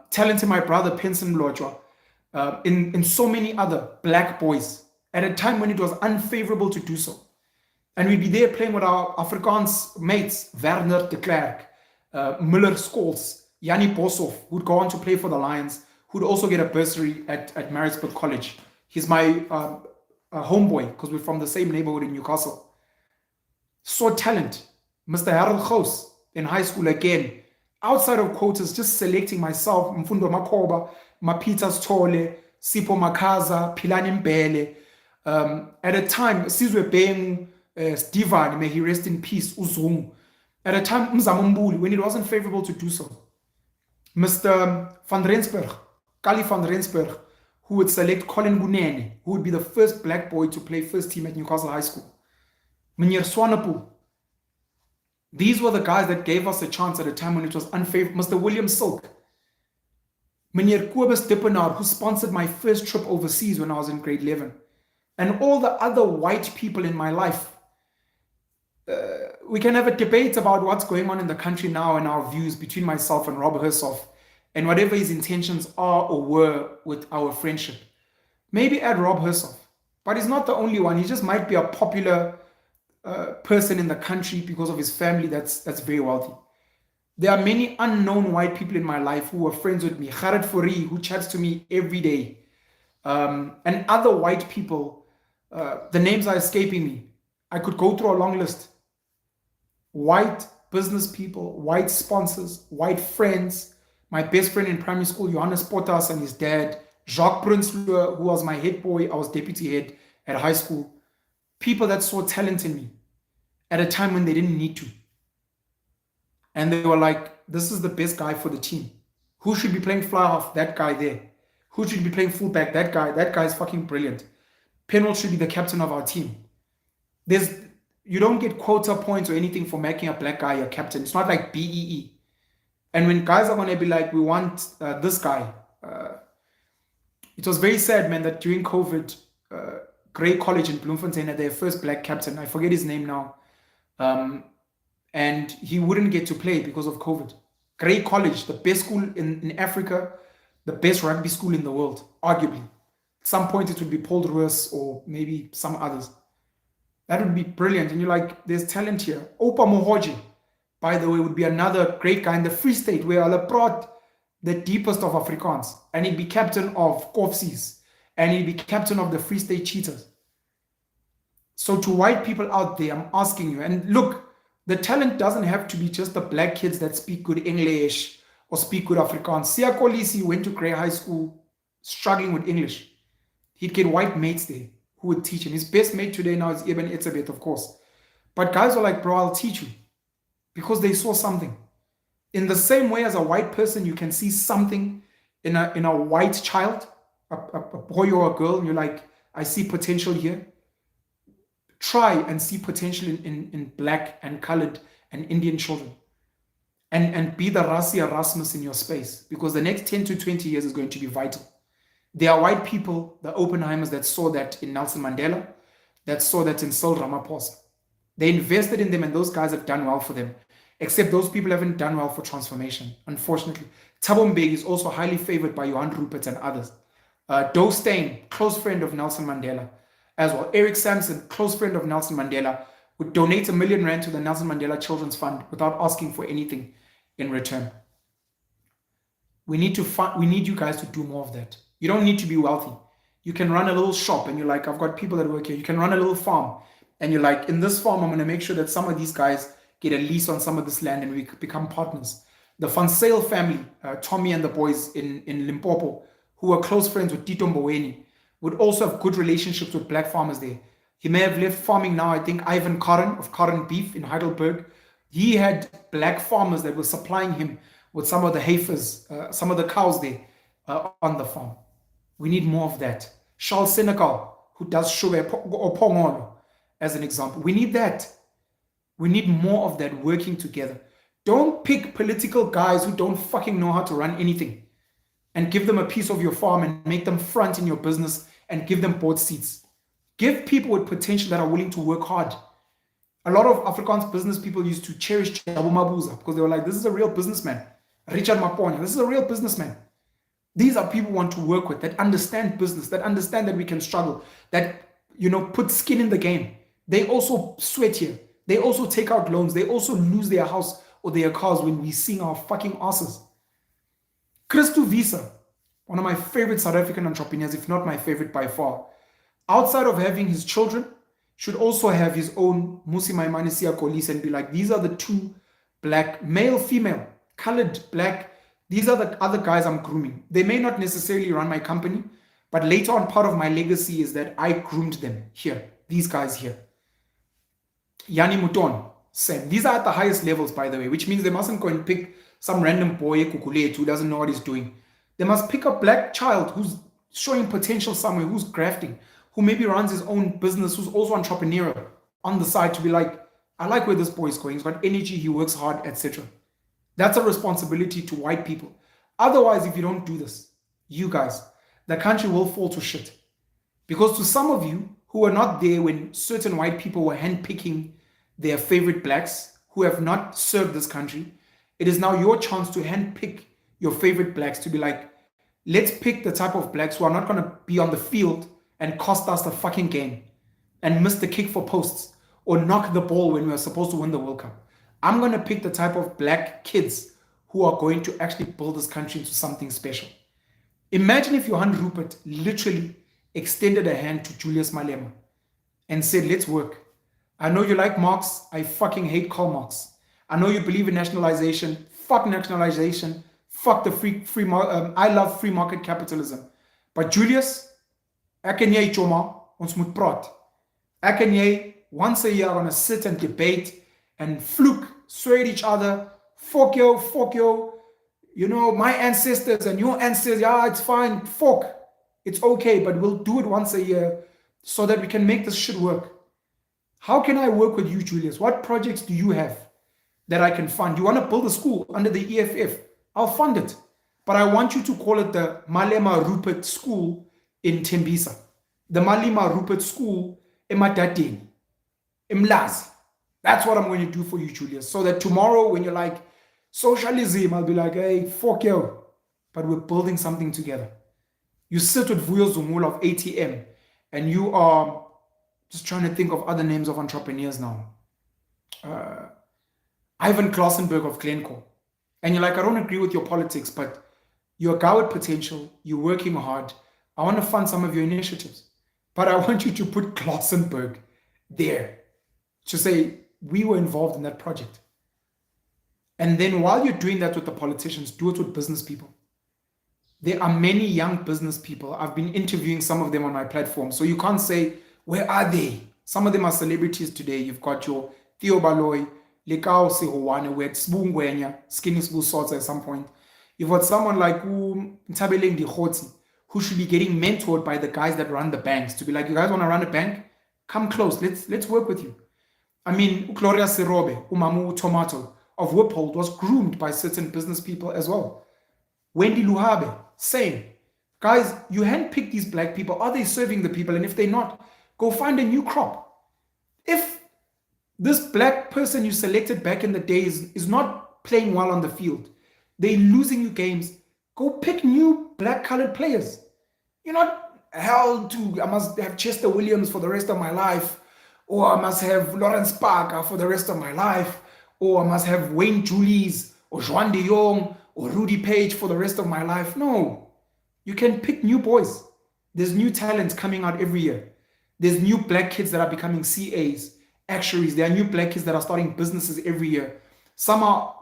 Talent in my brother, Penson Mlotshwa, in so many other black boys, at a time when it was unfavorable to do so. And we'd be there playing with our Afrikaans mates, Werner de Klerk, Müller Scholes, Yanni Boshoff, who'd go on to play for the Lions, who'd also get a bursary at Maritzburg College. He's my homeboy, because we're from the same neighborhood in Newcastle. Saw talent. Mr. Harold Gous in high school again. Outside of quotas, just selecting myself, Mfundo Makoba, Mapitas Tole, Sipho Makaza, Philani Mbele. At a time, Sizwe Beng, Stivan, may he rest in peace, Uzungu. At a time, Mzamo Mbuli, when it wasn't favorable to do so. Mr. van Rensburg, Kali van Rensburg, who would select Colin Bunene, who would be the first black boy to play first team at Newcastle High School. Meneer Swanepoel. These were the guys that gave us a chance at a time when it was unfavorable. Mr. William Silk. Meneer Kobus Dippenaar, who sponsored my first trip overseas when I was in grade 11. And all the other white people in my life. We can have a debate about what's going on in the country now and our views between myself and Rob Hersov and whatever his intentions are or were with our friendship. Maybe add Rob Hersov, but he's not the only one. He just might be a popular person in the country because of his family that's very wealthy. There are many unknown white people in my life who are friends with me. Gerrit Fourie, who chats to me every day. And other white people, the names are escaping me. I could go through a long list. White business people, white sponsors, white friends. My best friend in primary school, Johannes Potas, and his dad, Jacques Prinsloo, who was my head boy, I was deputy head at high school. People that saw talent in me at a time when they didn't need to. And they were like, this is the best guy for the team. Who should be playing fly half? That guy there. Who should be playing fullback? That guy. That guy is fucking brilliant. Penwell should be the captain of our team. You don't get quota points or anything for making a black guy your captain. It's not like BEE. And when guys are going to be like, we want this guy. It was very sad, man, that during COVID, Grey College in Bloemfontein had their first black captain. I forget his name now. And he wouldn't get to play because of COVID. Grey College, the best school in Africa, the best rugby school in the world, arguably. At some point it would be Paul Roos or maybe some others. That would be brilliant. And you're like, there's talent here. Opa Mohoje, by the way, would be another great guy in the Free State where Allah brought the deepest of Afrikaans. And he'd be captain of Kofsies. And he'd be captain of the Free State Cheetahs. So to white people out there, I'm asking you, and look, the talent doesn't have to be just the black kids that speak good English or speak good Afrikaans. Siya Kolisi went to Grey High School struggling with English. He'd get white mates there who would teach him. His best mate today now is Eben Etzebeth, of course. But guys are like, bro, I'll teach you. Because they saw something. In the same way as a white person, you can see something in a white child, a boy or a girl, and you're like, I see potential here. Try and see potential in black and colored and Indian children. And be the Rassie Erasmus in your space. Because the next 10 to 20 years is going to be vital. There are white people, the Oppenheimers, that saw that in Nelson Mandela, that saw that in Cyril Ramaphosa. They invested in them and those guys have done well for them. Except those people haven't done well for transformation, unfortunately. Thabo Mbeki is also highly favored by Johan Rupert and others. Doe Steyn, close friend of Nelson Mandela as well. Eric Sampson, close friend of Nelson Mandela, would donate R1 million to the Nelson Mandela Children's Fund without asking for anything in return. We need you guys to do more of that. You don't need to be wealthy. You can run a little shop and you're like, I've got people that work here. You can run a little farm and you're like, in this farm, I'm going to make sure that some of these guys get a lease on some of this land and we become partners. The Van Sale family, Tommy and the boys in Limpopo, who are close friends with Tito Mboweni, would also have good relationships with black farmers there. He may have left farming now. I think Ivan Karin of Karin Beef in Heidelberg, he had black farmers that were supplying him with some of the heifers, some of the cows there on the farm. We need more of that. Charles Senegal, who does sugar or pongolo, as an example. We need that. We need more of that working together. Don't pick political guys who don't fucking know how to run anything and give them a piece of your farm and make them front in your business and give them board seats. Give people with potential that are willing to work hard. A lot of Afrikaans business people used to cherish Jabu Mabuza because they were like, this is a real businessman. Richard Maponya, this is a real businessman. These are people who want to work with, that understand business, that understand that we can struggle, that, put skin in the game. They also sweat here. They also take out loans. They also lose their house or their cars when we sing our fucking asses. Christo Visa, one of my favorite South African entrepreneurs, if not my favorite by far, outside of having his children, should also have his own Musi Maimane Siya Kolisi and be like, these are the two black, male, female, colored, black, these are the other guys I'm grooming. They may not necessarily run my company, but later on, part of my legacy is that I groomed them here, these guys here. Yanni Mouton, same. These are at the highest levels, by the way, which means they mustn't go and pick some random boy who doesn't know what he's doing. They must pick a black child who's showing potential somewhere, who's grafting, who maybe runs his own business, who's also entrepreneurial on the side to be like, I like where this boy is going. He's got energy, he works hard, etc. That's a responsibility to white people. Otherwise, if you don't do this, you guys, the country will fall to shit. Because to some of you who were not there when certain white people were handpicking their favorite blacks who have not served this country, it is now your chance to handpick your favorite blacks to be like, let's pick the type of blacks who are not going to be on the field and cost us the fucking game and miss the kick for posts or knock the ball when we are supposed to win the World Cup. I'm going to pick the type of black kids who are going to actually build this country into something special. Imagine if Johan Rupert literally extended a hand to Julius Malema and said, let's work. I know you like Marx. I fucking hate Karl Marx. I know you believe in nationalization. Fuck nationalization. Fuck the I love free market capitalism. But Julius, ek en jy, Choma, ons moet praat. Ek en jy, once a year, are going to sit and debate and fluke, swear at each other, fuck you, you know, my ancestors and your ancestors, yeah, it's fine, fuck. It's okay, but we'll do it once a year so that we can make this shit work. How can I work with you, Julius? What projects do you have that I can fund? You want to build a school under the EFF? I'll fund it. But I want you to call it the Malema Rupert School in Tembisa. The Malema Rupert School in Matadini, in Mlazi. That's what I'm going to do for you, Julius. So that tomorrow when you're like, socialism, I'll be like, hey, fuck you. But we're building something together. You sit with Vuyo Zumula of ATM and you are just trying to think of other names of entrepreneurs now. Ivan Klassenberg of Glencore. And you're like, I don't agree with your politics, but you're a guy with potential. You're working hard. I want to fund some of your initiatives. But I want you to put Klassenberg there to say, we were involved in that project. And then while you're doing that with the politicians, do it with business people. There are many young business people. I've been interviewing some of them on my platform. So you can't say, where are they? Some of them are celebrities today. You've got your Theo Baloy, Lekao Sehowane, we had Sbungwenya, Skinny Spool Swords at some point. You've got someone like Ntabeleng Dikgotsi, who should be getting mentored by the guys that run the banks to be like, you guys want to run a bank? Come close. Let's work with you. I mean, Gloria Sirobe, Umamu Tomato of Wiphold was groomed by certain business people as well. Wendy Luhabe, same. Guys, you handpick these black people. Are they serving the people? And if they're not, go find a new crop. If this black person you selected back in the days is not playing well on the field, they're losing you games, go pick new black colored players. You're not held to, I must have Chester Williams for the rest of my life, or I must have Lawrence Parker for the rest of my life, or I must have Wayne Julies, or Juan de Jong, or Rudy Page for the rest of my life. No. You can pick new boys. There's new talents coming out every year. There's new black kids that are becoming CAs, actuaries. There are new black kids that are starting businesses every year. Some are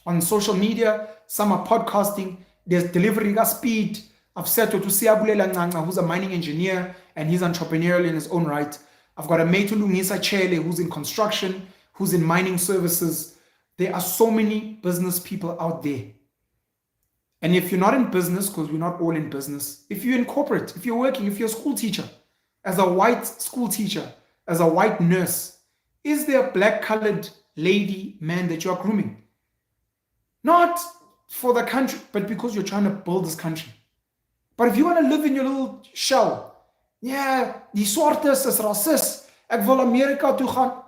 on social media, some are podcasting. There's delivering us speed. I've said to Siabulela Nganga, who's a mining engineer and he's entrepreneurial in his own right. I've got a mate Lungisa Chele who's in construction, who's in mining services. There are so many business people out there. And if you're not in business, because we're not all in business, if you're in corporate, if you're working, if you're a school teacher, as a white school teacher, as a white nurse, is there a black colored lady, man that you're grooming? Not for the country, but because you're trying to build this country. But if you want to live in your little shell, yeah, die swartes is racist, ek wil Amerika toe gaan,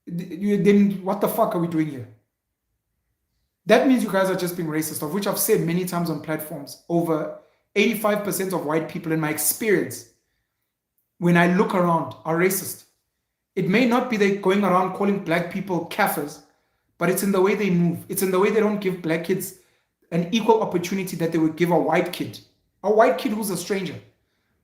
then what the fuck are we doing here? That means you guys are just being racist, of which I've said many times on platforms. Over 85% of white people in my experience, when I look around, are racist. It may not be they going around calling black people kafirs, but it's in the way they move. It's in the way they don't give black kids an equal opportunity that they would give a white kid who's a stranger.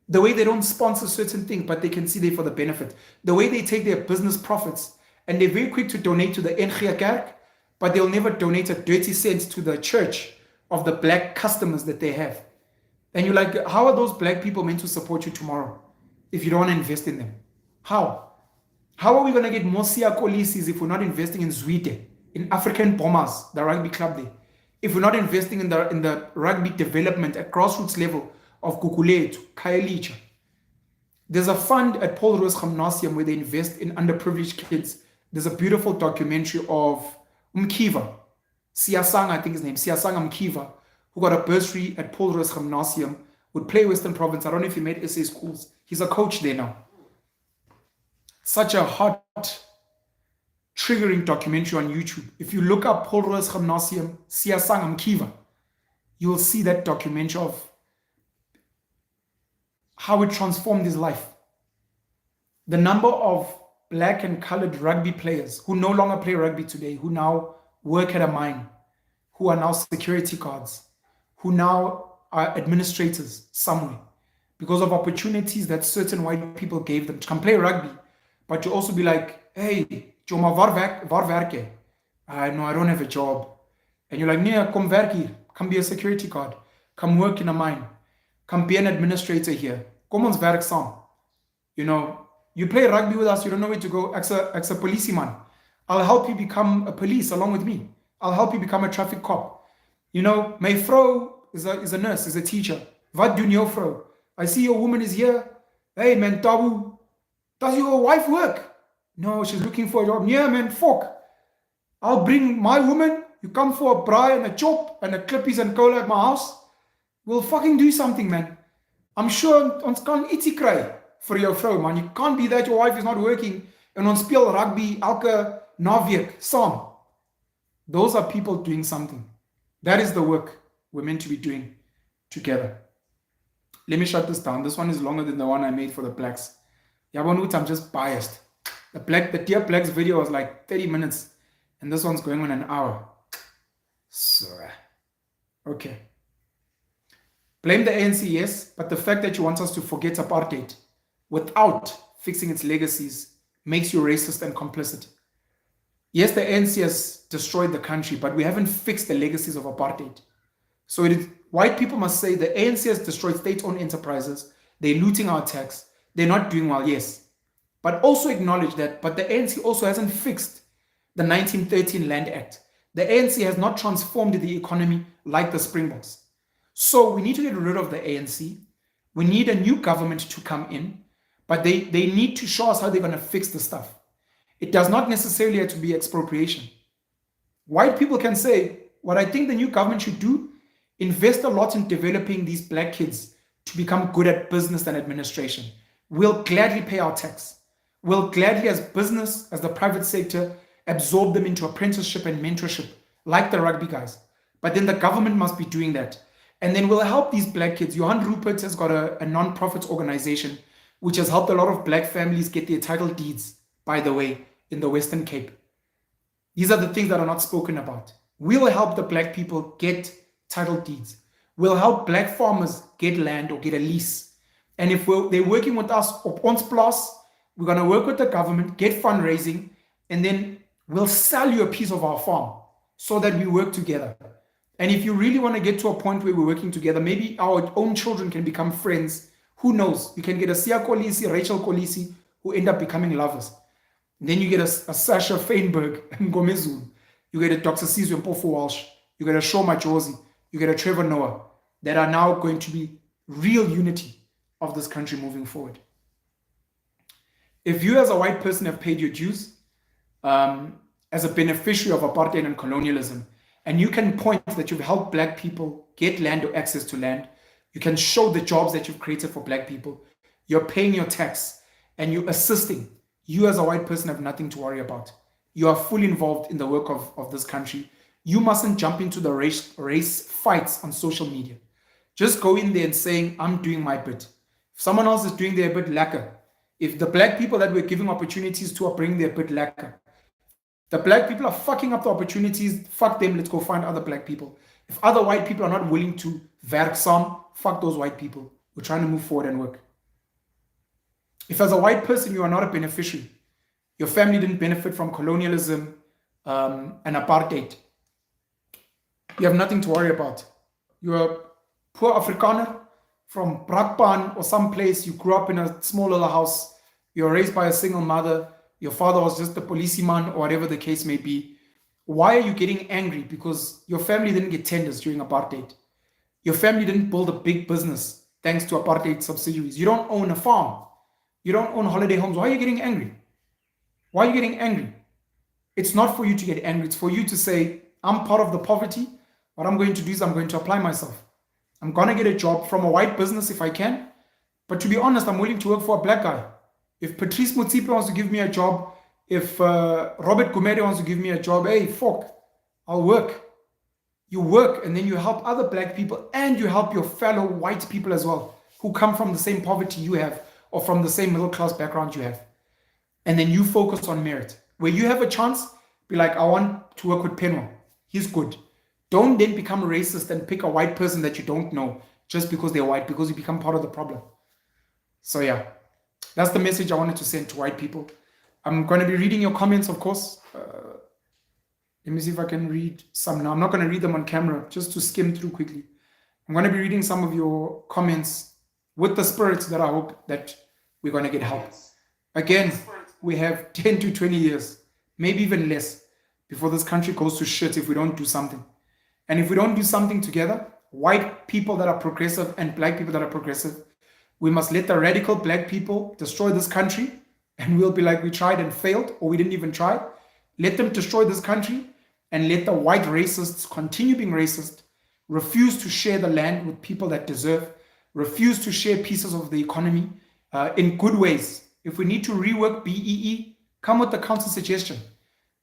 The way they don't sponsor certain things, but they can see there for the benefit. The way they take their business profits, and they're very quick to donate to the NG Kerk, but they'll never donate a dirty cent to the church of the black customers that they have. And you're like, how are those black people meant to support you tomorrow if you don't want to invest in them? How? How are we going to get more Siakolisis if we're not investing in Zwide, in African Bombers, the rugby club there? If we're not investing in the rugby development at grassroots level of Guguletu, Khayelitsha. There's a fund at Paul Roos Gymnasium where they invest in underprivileged kids. There's a beautiful documentary of Mkiva, Siasang, I think his name, Siasang Mkiva, who got a bursary at Paul Roos Gymnasium, would play Western Province. I don't know if he made SA schools. He's a coach there now. Such a hot, triggering documentary on YouTube. If you look up Paul Roos Gymnasium, Siasang Mkiva, you will see that documentary of how it transformed his life. The number of black and colored rugby players who no longer play rugby today, who now work at a mine, who are now security guards, who now are administrators somewhere because of opportunities that certain white people gave them to come play rugby, but to also be like, hey, Joma, waar werk jy? No, I don't have a job. And you're like, nee, kom werk hier. Come be a security guard. come work in a mine, come be an administrator here. Kom ons werk saam. You know, you play rugby with us, you don't know where to go, ex a policeman. I'll help you become a police along with me. I'll help you become a traffic cop. You know, my vrouw is a nurse, is a teacher. Wat doen jou vrouw? I see your woman is here. Hey man, Tabu, does your wife work? No, she's looking for a job. Yeah man, fuck. I'll bring my woman, you come for a braai and a chop and a clippies and cola at my house. We'll fucking do something, man. I'm sure ons kan ietsie kry vir jou vrou, man. You can't be that your wife is not working and ons speel rugby elke naweek saam. Those are people doing something. That is the work we're meant to be doing together. Let me shut this down. This one is longer than the one I made for the blacks. Yabonut, I'm just biased. The Dear Blacks video was like 30 minutes, and this one's going on an hour. So, okay. Blame the ANC, yes, but the fact that you want us to forget apartheid without fixing its legacies makes you racist and complicit. Yes, the ANC has destroyed the country, but we haven't fixed the legacies of apartheid. So white people must say the ANC has destroyed state-owned enterprises, they're looting our tax, they're not doing well, yes. But also acknowledge that, but the ANC also hasn't fixed the 1913 Land Act. The ANC has not transformed the economy like the Springboks. So we need to get rid of the ANC. We need a new government to come in, but they need to show us how they're going to fix the stuff. It does not necessarily have to be expropriation. White people can say, what I think the new government should do, invest a lot in developing these black kids to become good at business and administration. We'll gladly pay our tax. We'll gladly, as business, as the private sector, absorb them into apprenticeship and mentorship, like the rugby guys. But then the government must be doing that. And then we'll help these black kids. Johan Rupert has got a non-profit organization which has helped a lot of black families get their title deeds, by the way, in the Western Cape. These are the things that are not spoken about. We'll help the black people get title deeds. We'll help black farmers get land or get a lease. And if they're working with us op ons plaas, we're going to work with the government, get fundraising, and then we'll sell you a piece of our farm so that we work together. And if you really want to get to a point where we're working together, maybe our own children can become friends. Who knows? You can get a Sia Kolisi, Rachel Kolisi, who end up becoming lovers. And then you get a Sasha Feinberg and Gomezun. You get a Dr. Sizwe Mpofu Walsh. You get a Shoma Josie. You get a Trevor Noah that are now going to be real unity of this country moving forward. If you as a white person have paid your dues as a beneficiary of apartheid and colonialism, and you can point that you've helped black people get land or access to land, you can show the jobs that you've created for black people, you're paying your tax, and you're assisting, you as a white person have nothing to worry about. You are fully involved in the work of this country. You mustn't jump into the race fights on social media. Just go in there and saying, I'm doing my bit. If someone else is doing their bit, lacquer. If the black people that we're giving opportunities to are bringing their bit, lacquer. The black people are fucking up the opportunities, fuck them, let's go find other black people. If other white people are not willing to werk saam, fuck those white people. We're trying to move forward and work. If as a white person you are not a beneficiary, your family didn't benefit from colonialism and apartheid, you have nothing to worry about. You're a poor Afrikaner from Brakpan or someplace, you grew up in a small little house, you're raised by a single mother, your father was just a policeman or whatever the case may be. Why are you getting angry? Because your family didn't get tenders during apartheid. Your family didn't build a big business thanks to apartheid subsidiaries. You don't own a farm. You don't own holiday homes. Why are you getting angry? Why are you getting angry? It's not for you to get angry. It's for you to say, I'm part of the poverty. What I'm going to do is I'm going to apply myself. I'm going to get a job from a white business if I can. But to be honest, I'm willing to work for a black guy. If Patrice Motsepe wants to give me a job, if Robert Gumede wants to give me a job, hey, fuck, I'll work. You work and then you help other black people and you help your fellow white people as well who come from the same poverty you have or from the same middle class background you have. And then you focus on merit. Where you have a chance, be like, I want to work with Penwa. He's good. Don't then become racist and pick a white person that you don't know just because they're white, because you become part of the problem. So yeah, that's the message I wanted to send to white people. I'm going to be reading your comments, of course. Let me see if I can read some now. I'm not going to read them on camera, just to skim through quickly. I'm going to be reading some of your comments with the spirit that I hope that we're going to get help. Again, we have 10 to 20 years, maybe even less, before this country goes to shit if we don't do something. And if we don't do something together, white people that are progressive and black people that are progressive, we must let the radical black people destroy this country, and we'll be like, we tried and failed, or we didn't even try. Let them destroy this country, and let the white racists continue being racist, refuse to share the land with people that deserve, refuse to share pieces of the economy in good ways. If we need to rework BEE, come with the counter suggestion.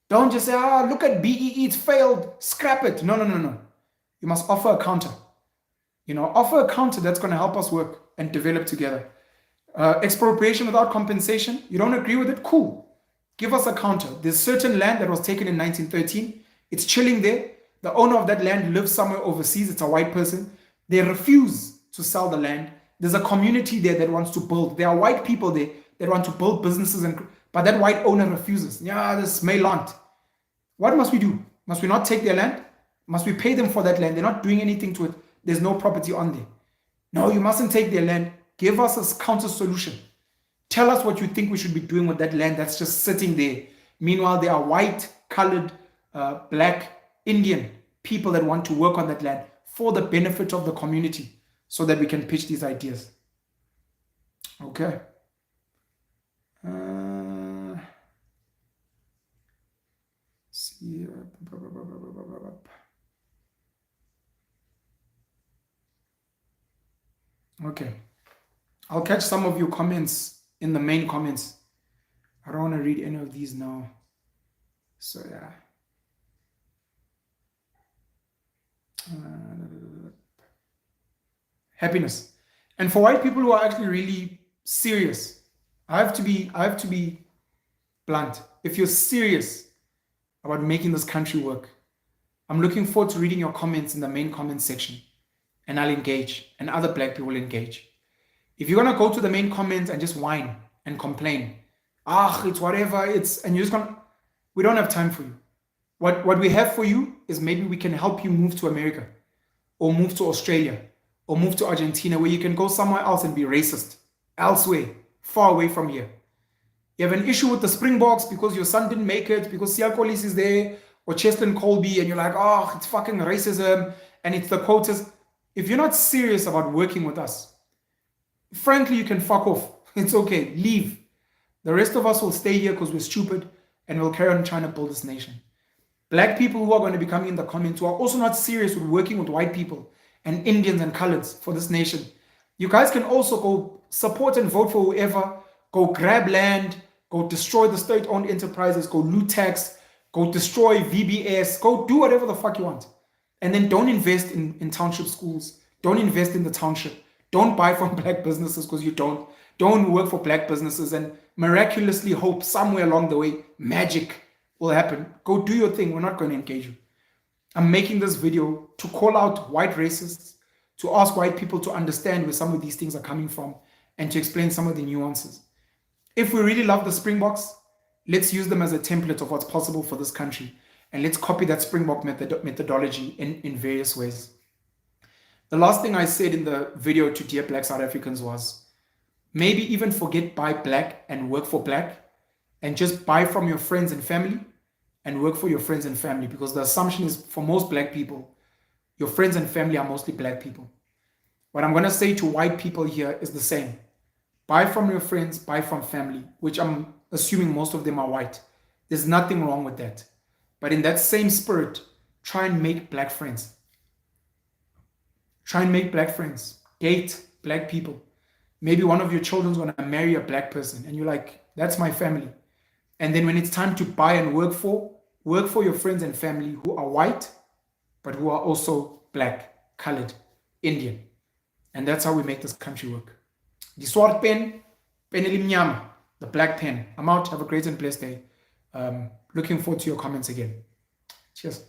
Don't just say, look at BEE, it's failed, scrap it. No. You must offer a counter. Offer a counter that's going to help us work and develop together. Expropriation without compensation, you don't agree with it? Cool. Give us a counter. There's certain land that was taken in 1913. It's chilling there. The owner of that land lives somewhere overseas. It's a white person. They refuse to sell the land. There's a community there that wants to build. There are white people there that want to build businesses, but that white owner refuses. This Maylant. What must we do? Must we not take their land? Must we pay them for that land? They're not doing anything to it. There's no property on there. No, you mustn't take their land. Give us a counter solution. Tell us what you think we should be doing with that land that's just sitting there. Meanwhile, there are white, colored, black, Indian people that want to work on that land for the benefit of the community so that we can pitch these ideas. Okay. See. Okay. I'll catch some of your comments in the main comments. I don't want to read any of these now. So yeah. Happiness. And for white people who are actually really serious, I have to be blunt. If you're serious about making this country work, I'm looking forward to reading your comments in the main comments section, and I'll engage, and other black people will engage. If you're gonna go to the main comments and just whine and complain, it's whatever, and you're just gonna, we don't have time for you. What we have for you is maybe we can help you move to America, or move to Australia, or move to Argentina, where you can go somewhere else and be racist, elsewhere, far away from here. You have an issue with the Springboks because your son didn't make it, because Siya Kolisi is there, or Cheslin Colby, and you're like, it's fucking racism, and it's the quotas. If you're not serious about working with us, frankly, you can fuck off. It's okay, leave. The rest of us will stay here because we're stupid, and we'll carry on trying to build this nation. Black people who are going to be coming in the comments who are also not serious with working with white people and Indians and coloreds for this nation, you guys can also go support and vote for whoever, go grab land, go destroy the state-owned enterprises, go loot tax, go destroy VBS, go do whatever the fuck you want. And then don't invest in township schools. Don't invest in the township. Don't buy from black businesses because you don't. Don't work for black businesses and miraculously hope somewhere along the way magic will happen. Go do your thing. We're not going to engage you. I'm making this video to call out white racists, to ask white people to understand where some of these things are coming from, and to explain some of the nuances. If we really love the Springboks, let's use them as a template of what's possible for this country. And let's copy that Springbok methodology in various ways. The last thing I said in the video to Dear Black South Africans was, maybe even forget buy black and work for black, and just buy from your friends and family and work for your friends and family, because the assumption is for most black people, your friends and family are mostly black people. What I'm going to say to white people here is the same. Buy from your friends, buy from family, which I'm assuming most of them are white. There's nothing wrong with that. But in that same spirit, try and make black friends. Try and make black friends. Date black people. Maybe one of your children's going to marry a black person, and you're like, that's my family. And then when it's time to buy and work for your friends and family who are white, but who are also black, colored, Indian. And that's how we make this country work. The swart pen, pen elimnyama, the black pen. I'm out. Have a great and blessed day. Looking forward to your comments again. Cheers.